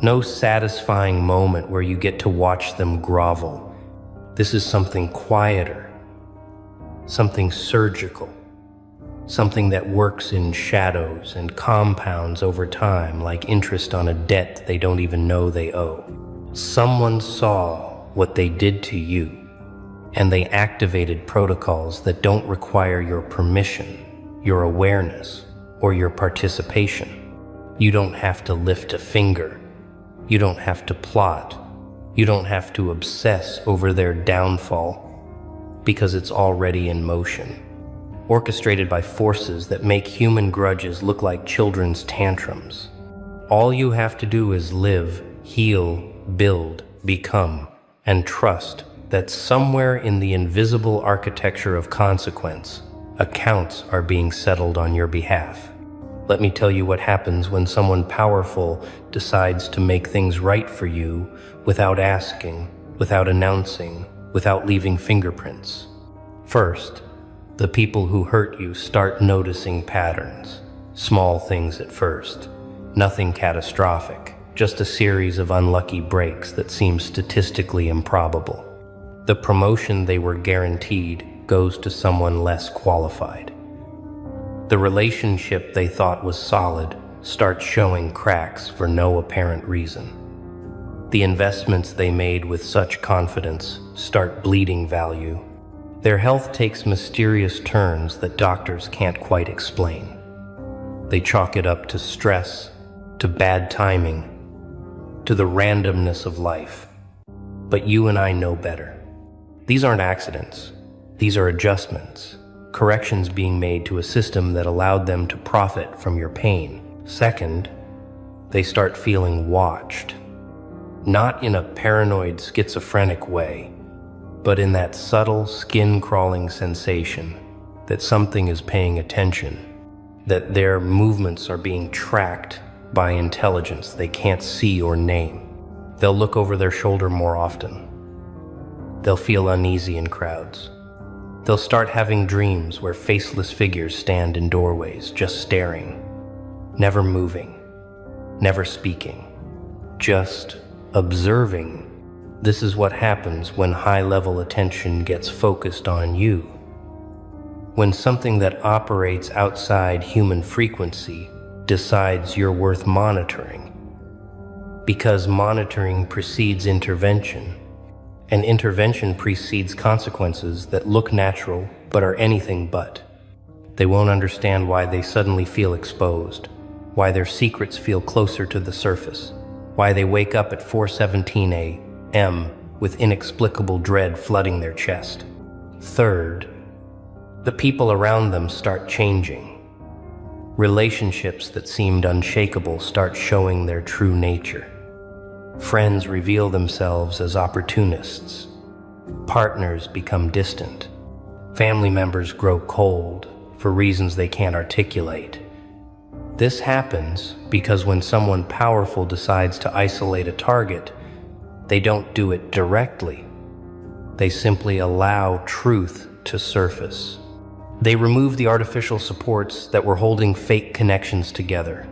no satisfying moment where you get to watch them grovel. This is something quieter, something surgical, something that works in shadows and compounds over time like interest on a debt they don't even know they owe. Someone saw what they did to you, and they activated protocols that don't require your permission, your awareness, or your participation. You don't have to lift a finger. You don't have to plot. You don't have to obsess over their downfall, because it's already in motion, orchestrated by forces that make human grudges look like children's tantrums. All you have to do is live, heal, build, become, and trust that somewhere in the invisible architecture of consequence, accounts are being settled on your behalf. Let me tell you what happens when someone powerful decides to make things right for you without asking, without announcing, without leaving fingerprints. First, the people who hurt you start noticing patterns. Small things at first. Nothing catastrophic. Just a series of unlucky breaks that seem statistically improbable. The promotion they were guaranteed goes to someone less qualified. The relationship they thought was solid starts showing cracks for no apparent reason. The investments they made with such confidence start bleeding value. Their health takes mysterious turns that doctors can't quite explain. They chalk it up to stress, to bad timing, to the randomness of life. But you and I know better. These aren't accidents. These are adjustments, corrections being made to a system that allowed them to profit from your pain. Second, they start feeling watched. Not in a paranoid, schizophrenic way, but in that subtle, skin-crawling sensation that something is paying attention, that their movements are being tracked by intelligence they can't see or name. They'll look over their shoulder more often. They'll feel uneasy in crowds. They'll start having dreams where faceless figures stand in doorways, just staring, never moving, never speaking, just observing. This is what happens when high-level attention gets focused on you. When something that operates outside human frequency decides you're worth monitoring. Because monitoring precedes intervention, and intervention precedes consequences that look natural but are anything but. They won't understand why they suddenly feel exposed, why their secrets feel closer to the surface, why they wake up at 4:17 a.m. with inexplicable dread flooding their chest. Third, the people around them start changing. Relationships that seemed unshakable start showing their true nature. Friends reveal themselves as opportunists. Partners become distant. Family members grow cold for reasons they can't articulate. This happens because when someone powerful decides to isolate a target, they don't do it directly. They simply allow truth to surface. They remove the artificial supports that were holding fake connections together.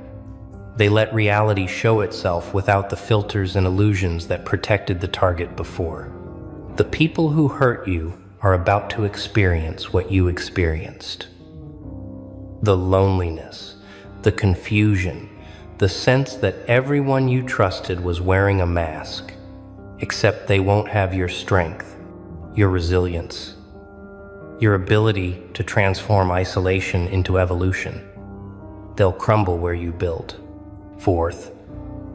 They let reality show itself without the filters and illusions that protected the target before. The people who hurt you are about to experience what you experienced. The loneliness, the confusion, the sense that everyone you trusted was wearing a mask, except they won't have your strength, your resilience, your ability to transform isolation into evolution. they'll crumble where you built. Fourth,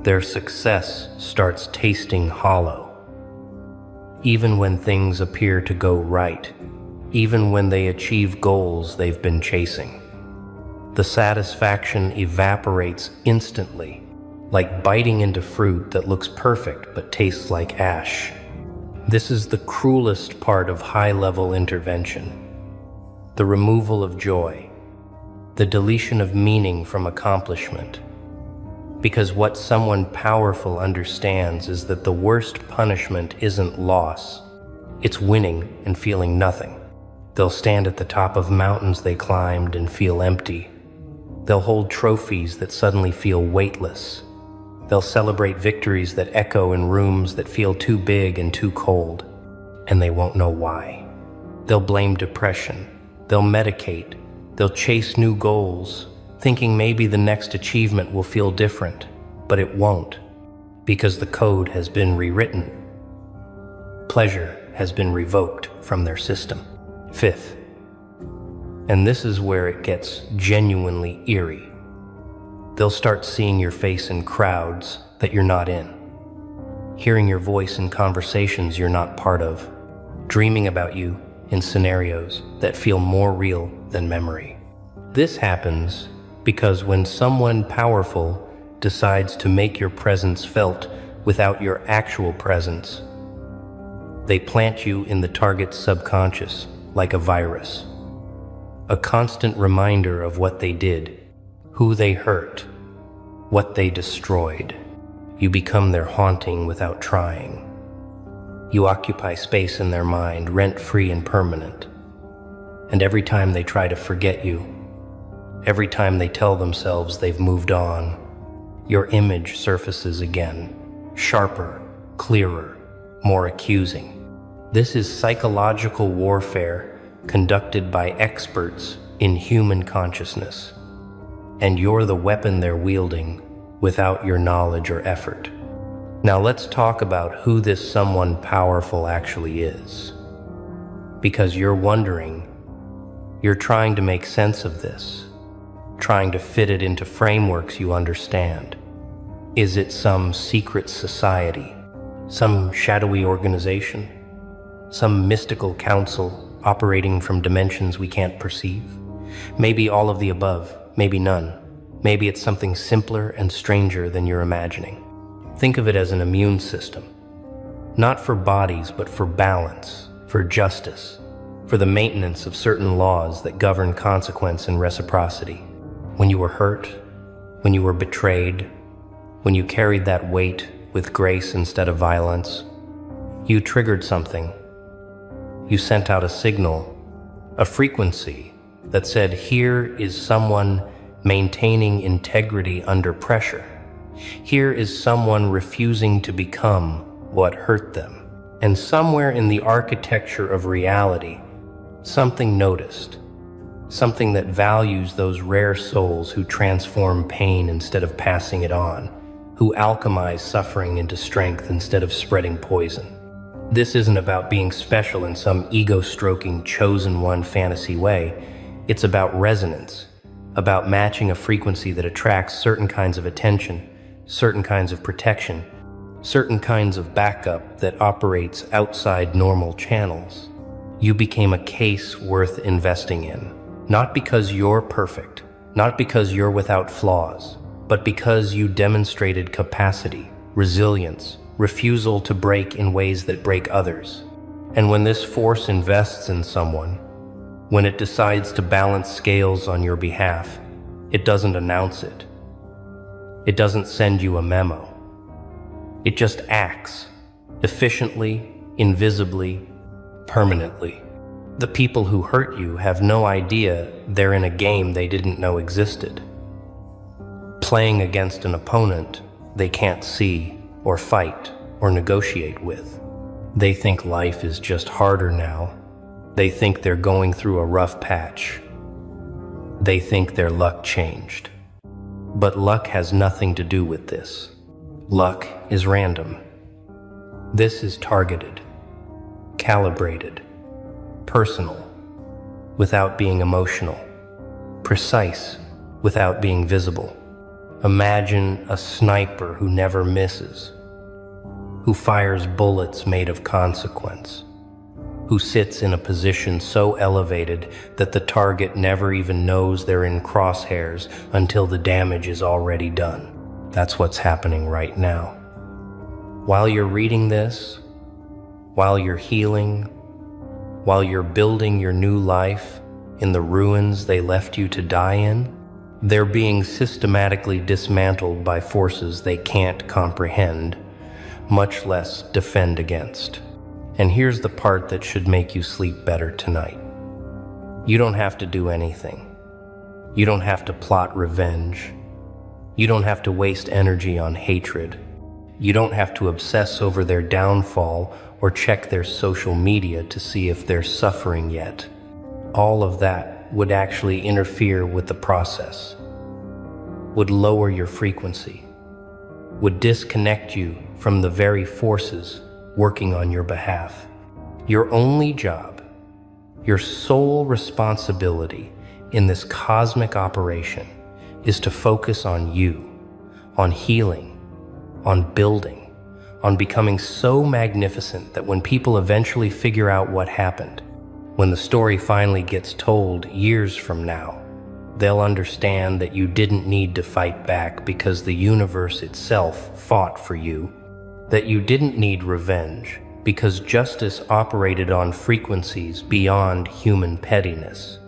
their success starts tasting hollow. Even when things appear to go right, even when they achieve goals they've been chasing, the satisfaction evaporates instantly, like biting into fruit that looks perfect but tastes like ash. This is the cruelest part of high-level intervention. The removal of joy, the deletion of meaning from accomplishment. Because what someone powerful understands is that the worst punishment isn't loss, it's winning and feeling nothing. They'll stand at the top of mountains they climbed and feel empty. They'll hold trophies that suddenly feel weightless. They'll celebrate victories that echo in rooms that feel too big and too cold, and they won't know why. They'll blame depression. They'll medicate. They'll chase new goals, thinking maybe the next achievement will feel different, but it won't, because the code has been rewritten. Pleasure has been revoked from their system. Fifth, and this is where it gets genuinely eerie, they'll start seeing your face in crowds that you're not in, hearing your voice in conversations you're not part of, dreaming about you in scenarios that feel more real than memory. This happens because when someone powerful decides to make your presence felt without your actual presence, they plant you in the target's subconscious like a virus. A constant reminder of what they did, who they hurt, what they destroyed. You become their haunting without trying. You occupy space in their mind, rent-free and permanent. And every time they try to forget you, every time they tell themselves they've moved on, your image surfaces again, sharper, clearer, more accusing. This is psychological warfare conducted by experts in human consciousness, and you're the weapon they're wielding without your knowledge or effort. Now let's talk about who this someone powerful actually is. Because you're wondering, you're trying to make sense of this, trying to fit it into frameworks you understand. Is it some secret society, some shadowy organization, some mystical council operating from dimensions we can't perceive? Maybe all of the above, maybe none. Maybe it's something simpler and stranger than you're imagining. Think of it as an immune system, not for bodies, but for balance, for justice, for the maintenance of certain laws that govern consequence and reciprocity. When you were hurt, when you were betrayed, when you carried that weight with grace instead of violence, you triggered something. You sent out a signal, a frequency that said, here is someone maintaining integrity under pressure. Here is someone refusing to become what hurt them. And somewhere in the architecture of reality, something noticed, something that values those rare souls who transform pain instead of passing it on, who alchemize suffering into strength instead of spreading poison. This isn't about being special in some ego-stroking, chosen one fantasy way. It's about resonance, about matching a frequency that attracts certain kinds of attention, certain kinds of protection, certain kinds of backup that operates outside normal channels. You became a case worth investing in, not because you're perfect, not because you're without flaws, but because you demonstrated capacity, resilience, refusal to break in ways that break others. And when this force invests in someone, when it decides to balance scales on your behalf, it doesn't announce it. It doesn't send you a memo. It just acts, efficiently, invisibly, permanently. The people who hurt you have no idea they're in a game they didn't know existed, playing against an opponent they can't see or fight or negotiate with. They think life is just harder now. They think they're going through a rough patch. They think their luck changed. But luck has nothing to do with this. Luck is random. This is targeted, calibrated, personal, without being emotional, precise, without being visible. Imagine a sniper who never misses, who fires bullets made of consequence, who sits in a position so elevated that the target never even knows they're in crosshairs until the damage is already done. That's what's happening right now. While you're reading this, while you're healing, while you're building your new life in the ruins they left you to die in, they're being systematically dismantled by forces they can't comprehend, much less defend against. And here's the part that should make you sleep better tonight. You don't have to do anything. You don't have to plot revenge. You don't have to waste energy on hatred. You don't have to obsess over their downfall or check their social media to see if they're suffering yet. All of that would actually interfere with the process, would lower your frequency, would disconnect you from the very forces working on your behalf. Your only job, your sole responsibility in this cosmic operation is to focus on you, on healing, on building, on becoming so magnificent that when people eventually figure out what happened, when the story finally gets told years from now, they'll understand that you didn't need to fight back because the universe itself fought for you, that you didn't need revenge because justice operated on frequencies beyond human pettiness.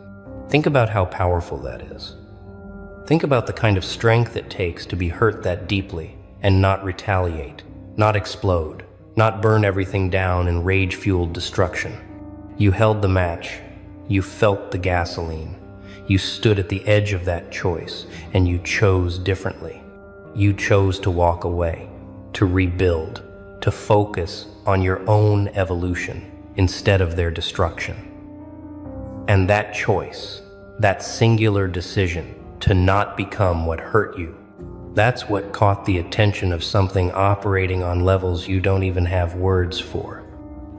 Think about how powerful that is. Think about the kind of strength it takes to be hurt that deeply and not retaliate, not explode, not burn everything down in rage-fueled destruction. You held the match, you felt the gasoline, you stood at the edge of that choice, and you chose differently. You chose to walk away, to rebuild, to focus on your own evolution instead of their destruction. And that choice, that singular decision to not become what hurt you, that's what caught the attention of something operating on levels you don't even have words for.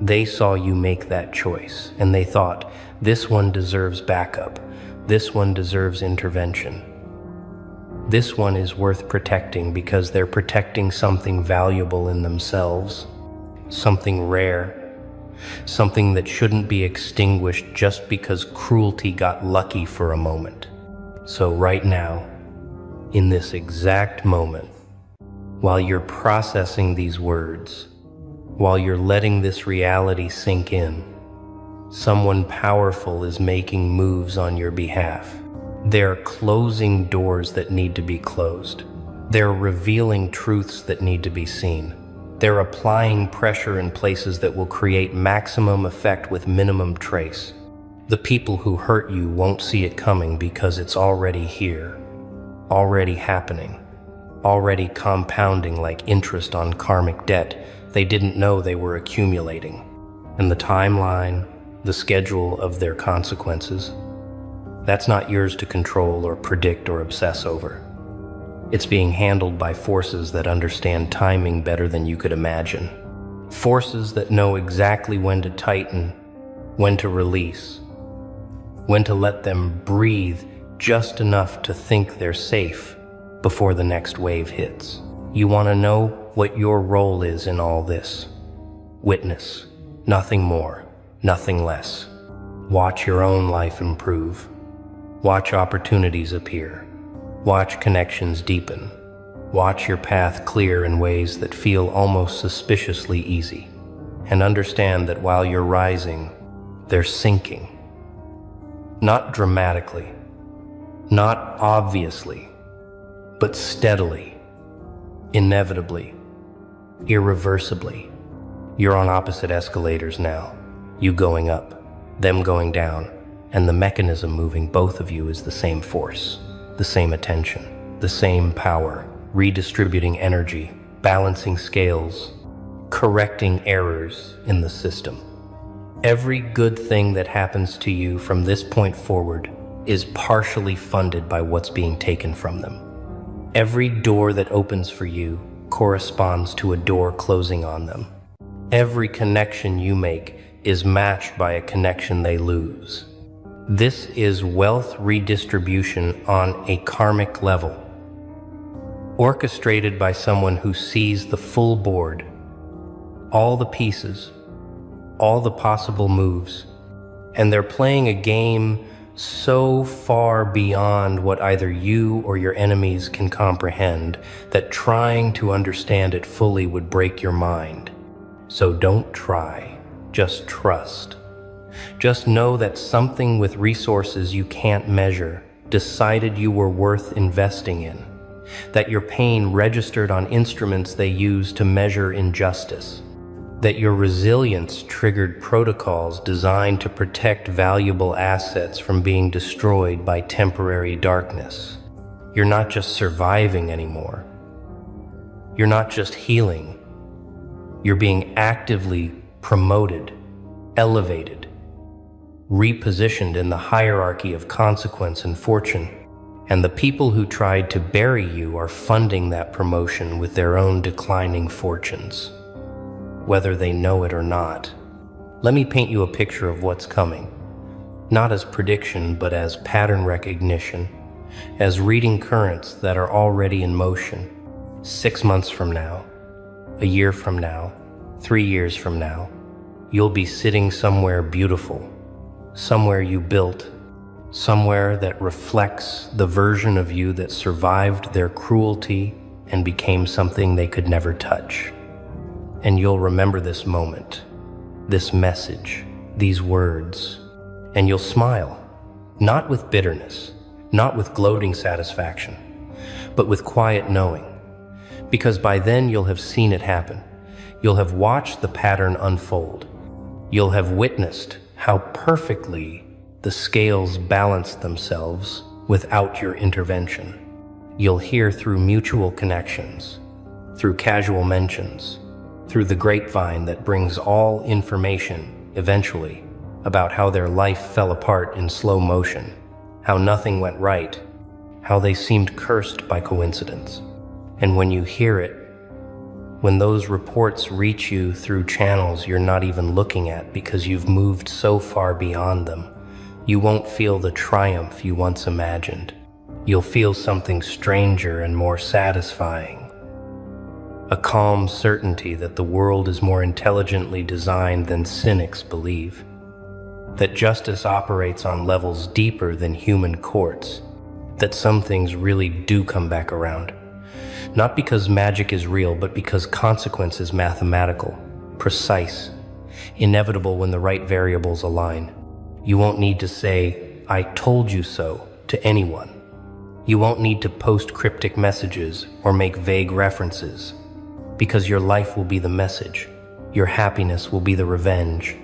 They saw you make that choice, and they thought, this one deserves backup. This one deserves intervention. This one is worth protecting because they're protecting something valuable in themselves, something rare, something that shouldn't be extinguished just because cruelty got lucky for a moment. So right now, in this exact moment, while you're processing these words, while you're letting this reality sink in, someone powerful is making moves on your behalf. They're closing doors that need to be closed. They're revealing truths that need to be seen. They're applying pressure in places that will create maximum effect with minimum trace. The people who hurt you won't see it coming because it's already here, already happening, already compounding like interest on karmic debt they didn't know they were accumulating. And the timeline, the schedule of their consequences, that's not yours to control or predict or obsess over. It's being handled by forces that understand timing better than you could imagine. Forces that know exactly when to tighten, when to release, when to let them breathe just enough to think they're safe before the next wave hits. You want to know what your role is in all this? Witness, nothing more, nothing less. Watch your own life improve. Watch opportunities appear. Watch connections deepen. Watch your path clear in ways that feel almost suspiciously easy. And understand that while you're rising, they're sinking. Not dramatically, not obviously, but steadily, inevitably, irreversibly. You're on opposite escalators now. You going up, them going down, and the mechanism moving both of you is the same force, the same attention, the same power, redistributing energy, balancing scales, correcting errors in the system. Every good thing that happens to you from this point forward is partially funded by what's being taken from them. Every door that opens for you corresponds to a door closing on them. Every connection you make is matched by a connection they lose. This is wealth redistribution on a karmic level, orchestrated by someone who sees the full board, all the pieces, all the possible moves, and they're playing a game so far beyond what either you or your enemies can comprehend that trying to understand it fully would break your mind. So don't try, just trust. Just know that something with resources you can't measure decided you were worth investing in, that your pain registered on instruments they use to measure injustice, that your resilience triggered protocols designed to protect valuable assets from being destroyed by temporary darkness. You're not just surviving anymore. You're not just healing. You're being actively promoted, elevated, repositioned in the hierarchy of consequence and fortune. And the people who tried to bury you are funding that promotion with their own declining fortunes, whether they know it or not. Let me paint you a picture of what's coming, not as prediction, but as pattern recognition, as reading currents that are already in motion. 6 months from now, a year from now, 3 years from now, you'll be sitting somewhere beautiful, somewhere you built, somewhere that reflects the version of you that survived their cruelty and became something they could never touch. And you'll remember this moment, this message, these words, and you'll smile, not with bitterness, not with gloating satisfaction, but with quiet knowing. Because by then you'll have seen it happen. You'll have watched the pattern unfold. You'll have witnessed how perfectly the scales balance themselves without your intervention. You'll hear through mutual connections, through casual mentions, through the grapevine that brings all information, eventually, about how their life fell apart in slow motion, how nothing went right, how they seemed cursed by coincidence. And when you hear it, when those reports reach you through channels you're not even looking at because you've moved so far beyond them, you won't feel the triumph you once imagined. You'll feel something stranger and more satisfying. A calm certainty that the world is more intelligently designed than cynics believe. That justice operates on levels deeper than human courts. That some things really do come back around. Not because magic is real, but because consequence is mathematical, precise, inevitable when the right variables align. You won't need to say, "I told you so," to anyone. You won't need to post cryptic messages or make vague references, because your life will be the message, your happiness will be the revenge,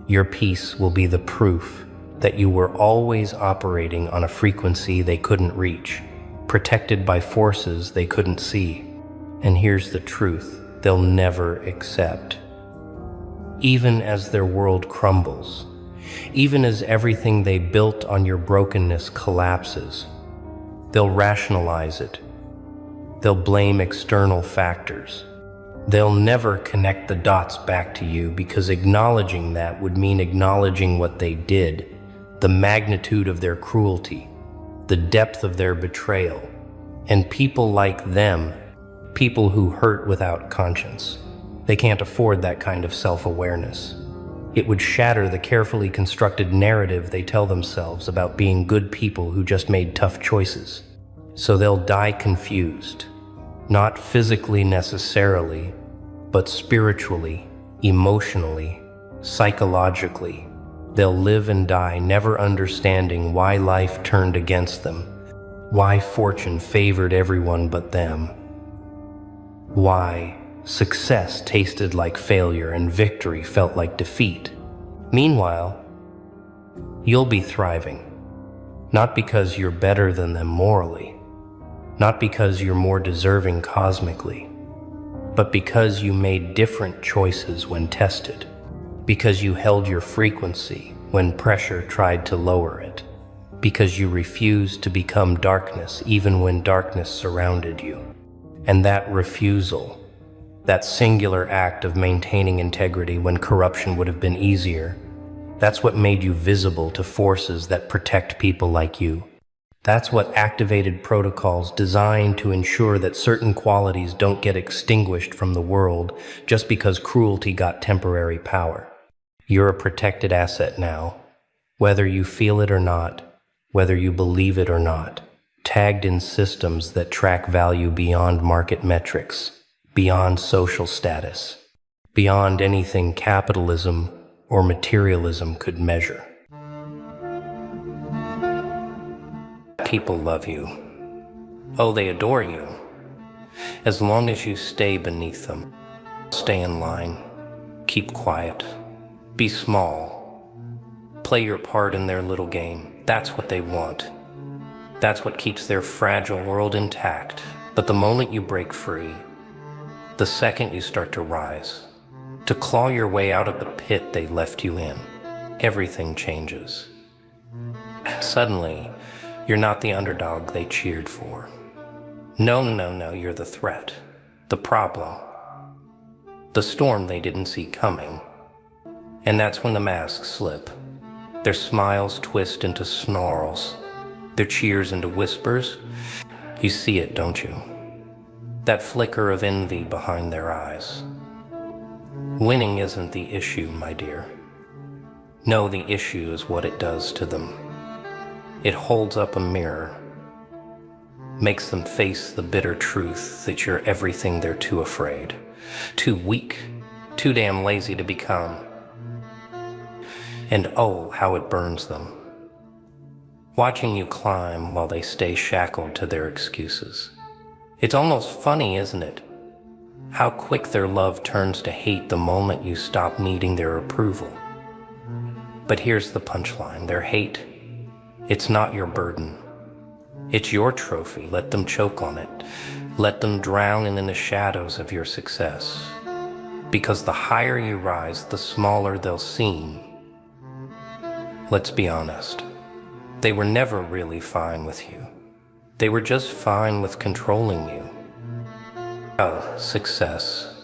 your peace will be the proof that you were always operating on a frequency they couldn't reach, protected by forces they couldn't see. And here's the truth they'll never accept. Even as their world crumbles, even as everything they built on your brokenness collapses, they'll rationalize it. They'll blame external factors. They'll never connect the dots back to you because acknowledging that would mean acknowledging what they did, the magnitude of their cruelty, the depth of their betrayal, and people like them, people who hurt without conscience. They can't afford that kind of self-awareness. It would shatter the carefully constructed narrative they tell themselves about being good people who just made tough choices. So they'll die confused, not physically necessarily, but spiritually, emotionally, psychologically. They'll live and die never understanding why life turned against them, why fortune favored everyone but them, why success tasted like failure and victory felt like defeat. Meanwhile, you'll be thriving, not because you're better than them morally, not because you're more deserving cosmically, but because you made different choices when tested, because you held your frequency when pressure tried to lower it, because you refused to become darkness even when darkness surrounded you. And that refusal, that singular act of maintaining integrity when corruption would have been easier, That's what made you visible to forces that protect people like you. That's what activated protocols designed to ensure that certain qualities don't get extinguished from the world just because cruelty got temporary power. You're a protected asset now, whether you feel it or not, whether you believe it or not, tagged in systems that track value beyond market metrics, beyond social status, beyond anything capitalism or materialism could measure. People love you. Oh, they adore you. As long as you stay beneath them. Stay in line. Keep quiet. Be small. Play your part in their little game. That's what they want. That's what keeps their fragile world intact. But the moment you break free, the second you start to rise, to claw your way out of the pit they left you in, everything changes. Suddenly, you're not the underdog they cheered for. No, you're the threat, the problem, the storm they didn't see coming. And that's when the masks slip. Their smiles twist into snarls, their cheers into whispers. You see it, don't you? That flicker of envy behind their eyes. Winning isn't the issue, my dear. No, the issue is what it does to them. It holds up a mirror, makes them face the bitter truth that you're everything they're too afraid, too weak, too damn lazy to become. And oh, how it burns them. Watching you climb while they stay shackled to their excuses. It's almost funny, isn't it? How quick their love turns to hate the moment you stop needing their approval. But here's the punchline, their hate, it's not your burden. It's your trophy. Let them choke on it. Let them drown in the shadows of your success. Because the higher you rise, the smaller they'll seem. Let's be honest. They were never really fine with you. They were just fine with controlling you. Oh, success.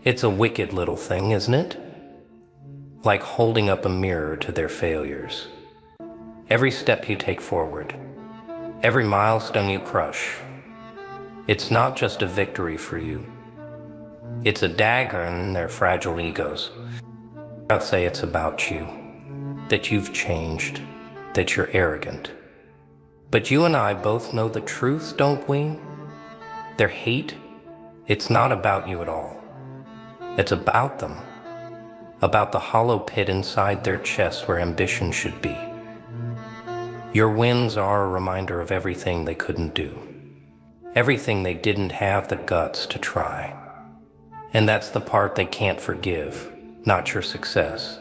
It's a wicked little thing, isn't it? Like holding up a mirror to their failures. Every step you take forward, every milestone you crush, it's not just a victory for you. It's a dagger in their fragile egos. I'd say it's about you, that you've changed, that you're arrogant. But you and I both know the truth, don't we? Their hate, it's not about you at all. It's about them, about the hollow pit inside their chest where ambition should be. Your wins are a reminder of everything they couldn't do, everything they didn't have the guts to try. And that's the part they can't forgive, not your success,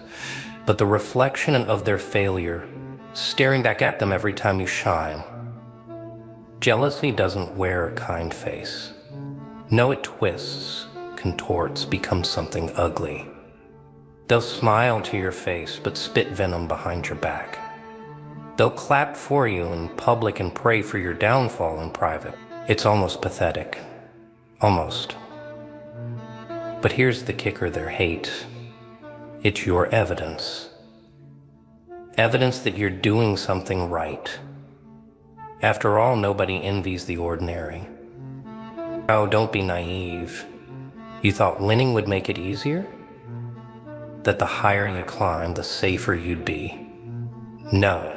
but the reflection of their failure staring back at them every time you shine. Jealousy doesn't wear a kind face. No, it twists, contorts, becomes something ugly. They'll smile to your face, but spit venom behind your back. They'll clap for you in public and pray for your downfall in private. It's almost pathetic. Almost. But here's the kicker, their hate. It's your evidence. Evidence that you're doing something right. After all, nobody envies the ordinary. Oh, don't be naive. You thought winning would make it easier? That the higher you climb, the safer you'd be? No.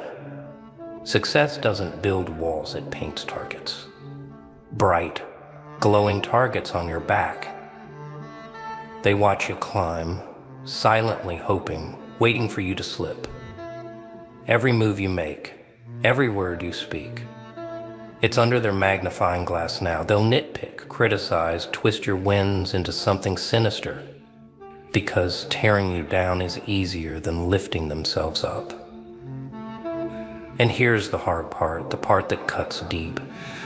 Success doesn't build walls, it paints targets. Bright, glowing targets on your back. They watch you climb, silently hoping, waiting for you to slip. Every move you make, every word you speak, it's under their magnifying glass now. They'll nitpick, criticize, twist your wins into something sinister, because tearing you down is easier than lifting themselves up. And here's the hard part, the part that cuts deep.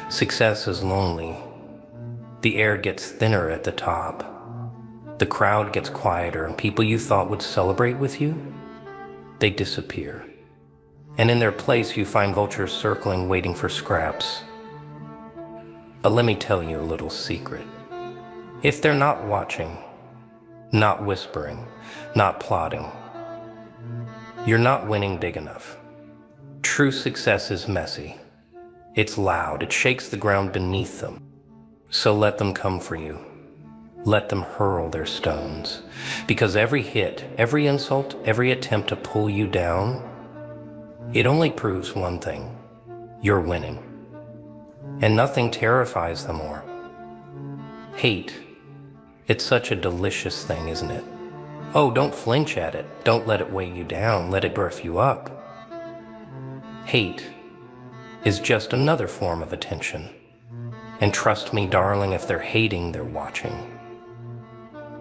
Success is lonely. The air gets thinner at the top. The crowd gets quieter, and people you thought would celebrate with you, they disappear. And in their place, you find vultures circling, waiting for scraps. But let me tell you a little secret. If they're not watching, not whispering, not plotting, You're not winning big enough. True success is messy. It's loud. It shakes the ground beneath them. So let them come for you. Let them hurl their stones. Because every hit, every insult, every attempt to pull you down, it only proves one thing. You're winning. And nothing terrifies them more. Hate. It's such a delicious thing, isn't it? Oh, don't flinch at it. Don't let it weigh you down. Let it birth you up. Hate is just another form of attention. And trust me, darling, if they're hating, they're watching.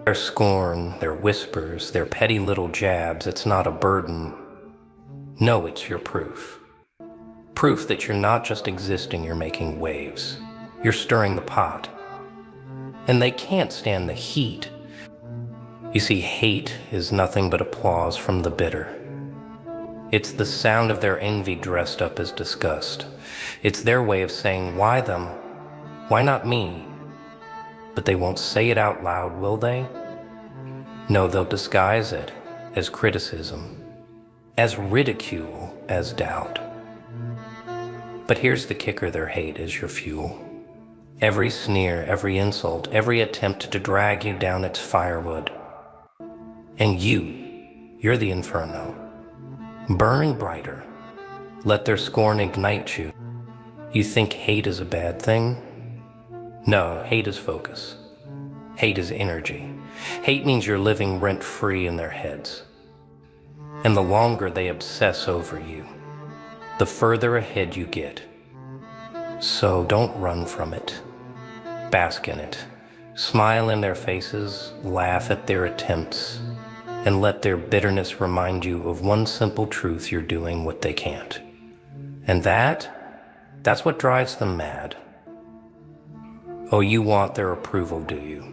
Their scorn, their whispers, their petty little jabs, it's not a burden. No, it's your proof. Proof that you're not just existing, you're making waves. You're stirring the pot. And they can't stand the heat. You see, hate is nothing but applause from the bitter. It's the sound of their envy dressed up as disgust. It's their way of saying, why them? Why not me? But they won't say it out loud, will they? No, they'll disguise it as criticism, as ridicule, as doubt. But here's the kicker, their hate is your fuel. Every sneer, every insult, every attempt to drag you down, it's firewood. And you're the inferno. Burn brighter. Let their scorn ignite you. You think hate is a bad thing? No, hate is focus. Hate is energy. Hate means you're living rent-free in their heads. And the longer they obsess over you, the further ahead you get. So don't run from it. Bask in it. Smile in their faces, laugh at their attempts, and let their bitterness remind you of one simple truth: you're doing what they can't. And that's what drives them mad. Oh, you want their approval, do you?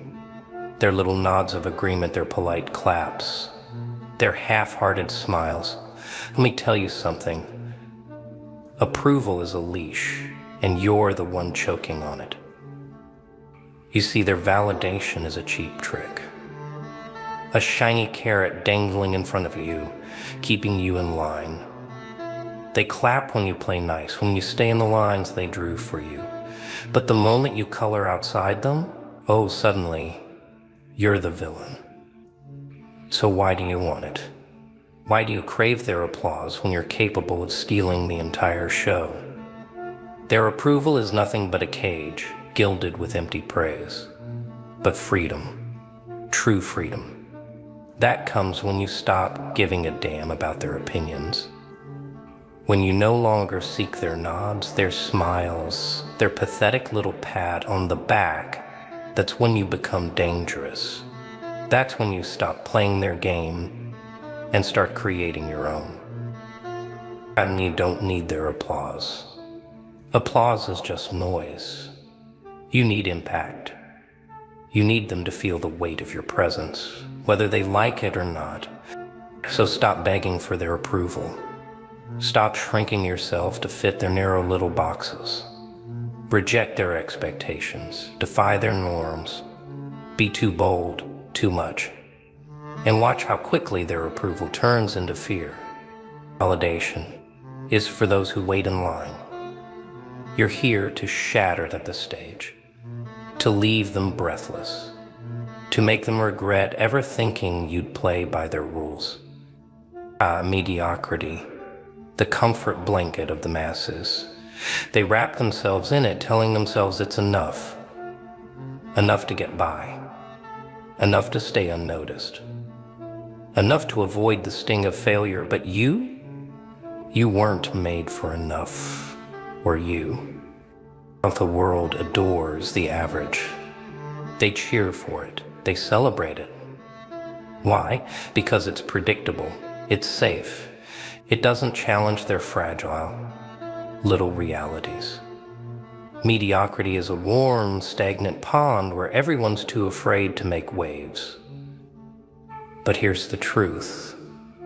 Their little nods of agreement, their polite claps, their half-hearted smiles. Let me tell you something. Approval is a leash, and you're the one choking on it. You see, their validation is a cheap trick. A shiny carrot dangling in front of you, keeping you in line. They clap when you play nice. When you stay in the lines they drew for you. But the moment you color outside them, oh, suddenly, you're the villain. So why do you want it? Why do you crave their applause when you're capable of stealing the entire show? Their approval is nothing but a cage, gilded with empty praise. But freedom, true freedom, that comes when you stop giving a damn about their opinions. When you no longer seek their nods, their smiles, their pathetic little pat on the back, that's when you become dangerous. That's when you stop playing their game and start creating your own. And you don't need their applause. Applause is just noise. You need impact. You need them to feel the weight of your presence, whether they like it or not. So stop begging for their approval. Stop shrinking yourself to fit their narrow little boxes. Reject their expectations. Defy their norms. Be too bold, too much. And watch how quickly their approval turns into fear. Validation is for those who wait in line. You're here to shatter the stage, to leave them breathless, to make them regret ever thinking you'd play by their rules. Mediocrity, the comfort blanket of the masses. They wrap themselves in it, telling themselves it's enough. Enough to get by. Enough to stay unnoticed. Enough to avoid the sting of failure. But you weren't made for enough, were you? The world adores the average. They cheer for it. They celebrate it. Why? Because it's predictable. It's safe. It doesn't challenge their fragile little realities. Mediocrity is a warm, stagnant pond where everyone's too afraid to make waves. But here's the truth,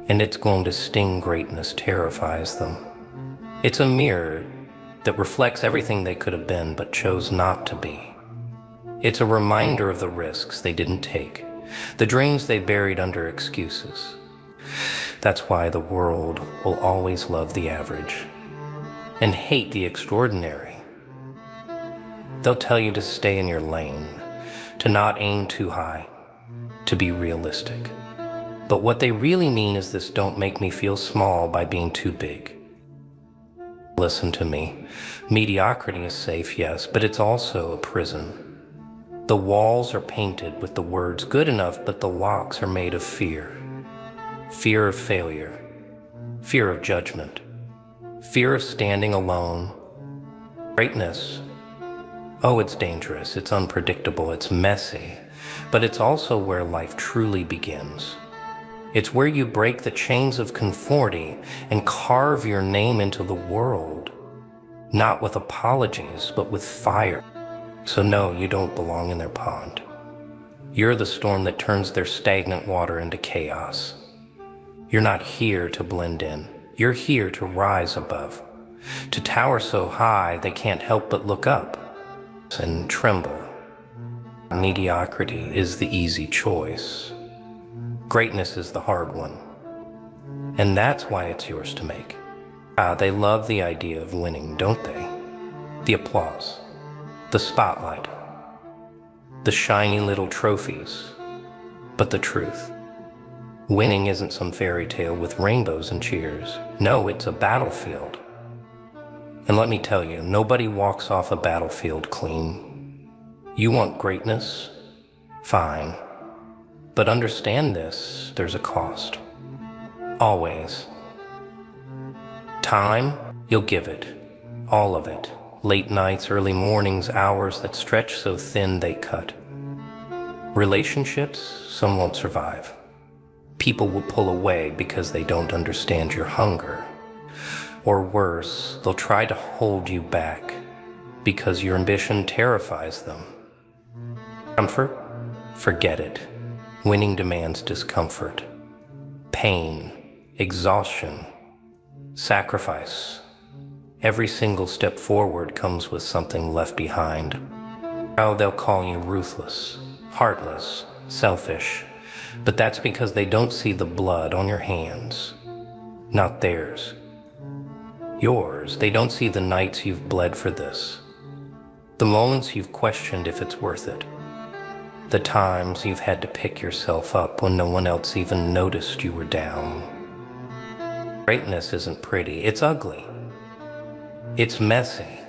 and it's going to sting. Greatness terrifies them. It's a mirror that reflects everything they could have been but chose not to be. It's a reminder of the risks they didn't take, the dreams they buried under excuses. That's why the world will always love the average and hate the extraordinary. They'll tell you to stay in your lane, to not aim too high, to be realistic. But what they really mean is this: don't make me feel small by being too big. Listen to me. Mediocrity is safe, yes, but it's also a prison. The walls are painted with the words good enough, but the locks are made of fear. Fear of failure, fear of judgment, fear of standing alone. Greatness, oh, it's dangerous, it's unpredictable, it's messy, but it's also where life truly begins. It's where you break the chains of conformity and carve your name into the world, not with apologies, but with fire. So no, you don't belong in their pond. You're the storm that turns their stagnant water into chaos. You're not here to blend in. You're here to rise above, to tower so high they can't help but look up and tremble. Mediocrity is the easy choice. Greatness is the hard one. And that's why it's yours to make. They love the idea of winning, don't they? The applause, the spotlight, the shiny little trophies. But the truth: winning isn't some fairy tale with rainbows and cheers. No, it's a battlefield. And let me tell you, nobody walks off a battlefield clean. You want greatness? Fine. But understand this, there's a cost. Always. Time, you'll give it. All of it. Late nights, early mornings, hours that stretch so thin they cut. Relationships, some won't survive. People will pull away because they don't understand your hunger. Or worse, they'll try to hold you back because your ambition terrifies them. Comfort? Forget it. Winning demands discomfort, pain, exhaustion, sacrifice. Every single step forward comes with something left behind. Oh, they'll call you ruthless, heartless, selfish, but that's because they don't see the blood on your hands. Not theirs. Yours. They don't see the nights you've bled for this, the moments you've questioned if it's worth it, the times you've had to pick yourself up when no one else even noticed you were down. Greatness isn't pretty, it's ugly. It's messy.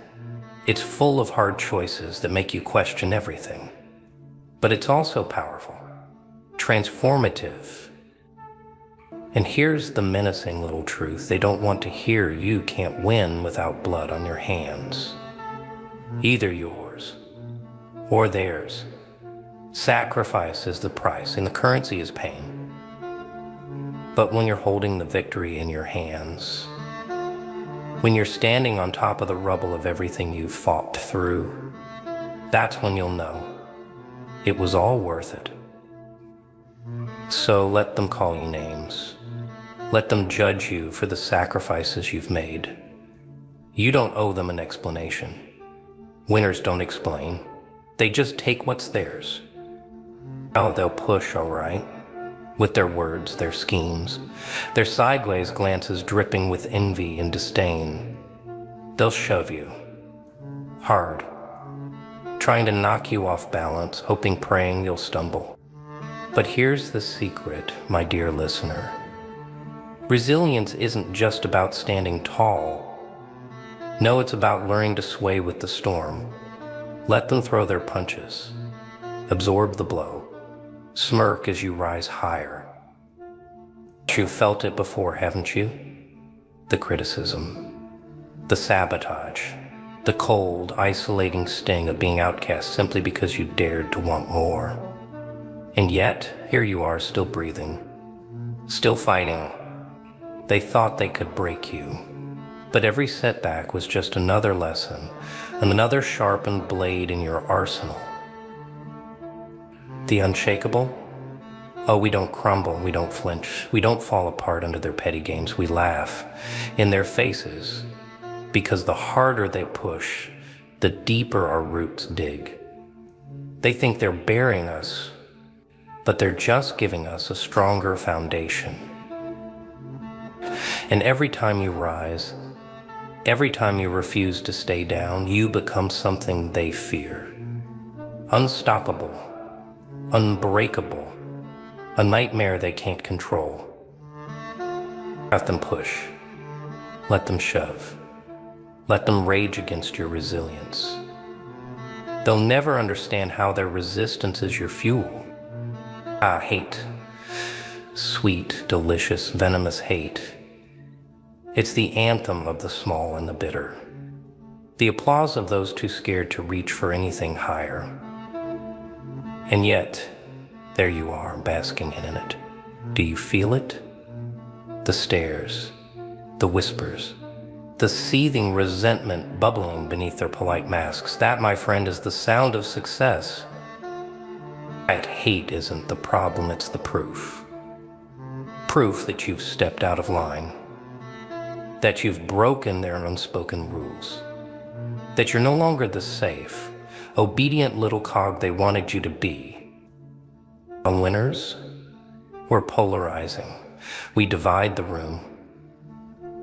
It's full of hard choices that make you question everything. But it's also powerful, transformative. And here's the menacing little truth: they don't want to hear you can't win without blood on your hands. Either yours or theirs. Sacrifice is the price, and the currency is pain. But when you're holding the victory in your hands, when you're standing on top of the rubble of everything you've fought through, that's when you'll know it was all worth it. So let them call you names. Let them judge you for the sacrifices you've made. You don't owe them an explanation. Winners don't explain. They just take what's theirs. Oh, they'll push, all right, with their words, their schemes, their sideways glances dripping with envy and disdain. They'll shove you hard, trying to knock you off balance, hoping, praying you'll stumble. But here's the secret, my dear listener. Resilience isn't just about standing tall. No, it's about learning to sway with the storm. Let them throw their punches. Absorb the blow. Smirk as you rise higher. You've felt it before, haven't you? The criticism, the sabotage, the cold, isolating sting of being outcast simply because you dared to want more. And yet, here you are, still breathing, still fighting. They thought they could break you, but every setback was just another lesson, another sharpened blade in your arsenal. The unshakable? Oh, we don't crumble, we don't flinch, we don't fall apart under their petty games. We laugh in their faces, because the harder they push, the deeper our roots dig. They think they're burying us, but they're just giving us a stronger foundation. And every time you rise, every time you refuse to stay down, you become something they fear. Unstoppable, unbreakable, a nightmare they can't control. Let them push. Let them shove. Let them rage against your resilience. They'll never understand how their resistance is your fuel. Hate. Sweet, delicious, venomous hate. It's the anthem of the small and the bitter. The applause of those too scared to reach for anything higher. And yet, there you are, basking in it. Do you feel it? The stares, the whispers, the seething resentment bubbling beneath their polite masks. That, my friend, is the sound of success. That hate isn't the problem, it's the proof. Proof that you've stepped out of line, that you've broken their unspoken rules, that you're no longer the safe, obedient little cog they wanted you to be. On winners, we're polarizing. We divide the room.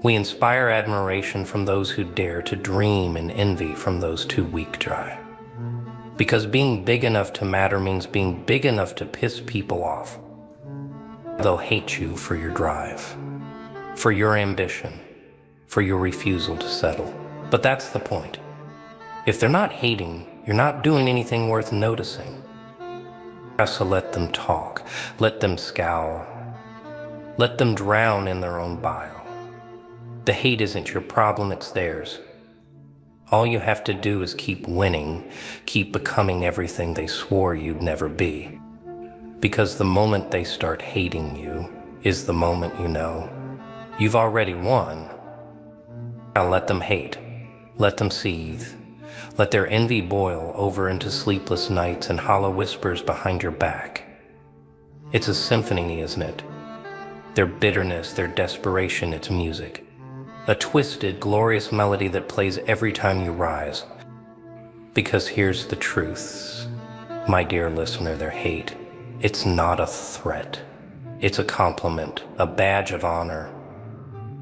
We inspire admiration from those who dare to dream and envy from those too weak to try. Because being big enough to matter means being big enough to piss people off. They'll hate you for your drive, for your ambition, for your refusal to settle. But that's the point. If they're not hating, you're not doing anything worth noticing. So let them talk, let them scowl, let them drown in their own bile. The hate isn't your problem, it's theirs. All you have to do is keep winning, keep becoming everything they swore you'd never be. Because the moment they start hating you is the moment you know you've already won. Now let them hate, let them seethe, let their envy boil over into sleepless nights and hollow whispers behind your back. It's a symphony, isn't it? Their bitterness, their desperation, it's music. A twisted, glorious melody that plays every time you rise. Because here's the truth, my dear listener, their hate, it's not a threat. It's a compliment, a badge of honor.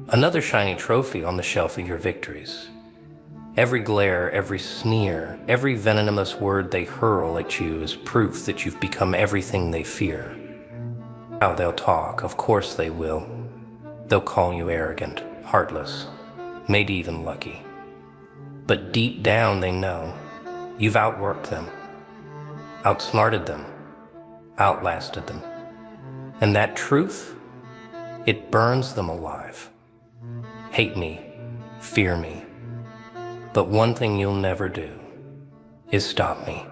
Another shiny trophy on the shelf of your victories. Every glare, every sneer, every venomous word they hurl at you is proof that you've become everything they fear. How they'll talk, of course they will. They'll call you arrogant, heartless, maybe even lucky. But deep down they know you've outworked them, outsmarted them, outlasted them. And that truth, it burns them alive. Hate me, fear me. But one thing you'll never do is stop me.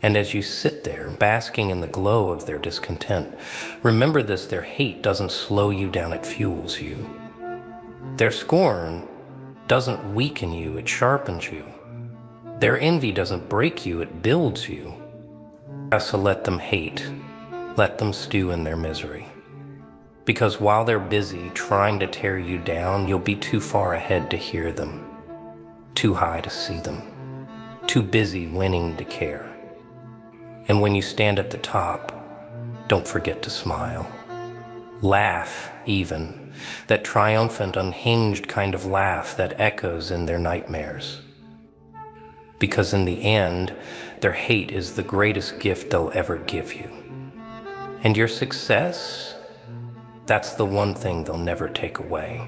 And as you sit there, basking in the glow of their discontent, remember this: their hate doesn't slow you down, it fuels you. Their scorn doesn't weaken you, it sharpens you. Their envy doesn't break you, it builds you. So let them hate, let them stew in their misery. Because while they're busy trying to tear you down, you'll be too far ahead to hear them, too high to see them, too busy winning to care. And when you stand at the top, don't forget to smile. Laugh, even, that triumphant, unhinged kind of laugh that echoes in their nightmares. Because in the end, their hate is the greatest gift they'll ever give you. And your success, that's the one thing they'll never take away.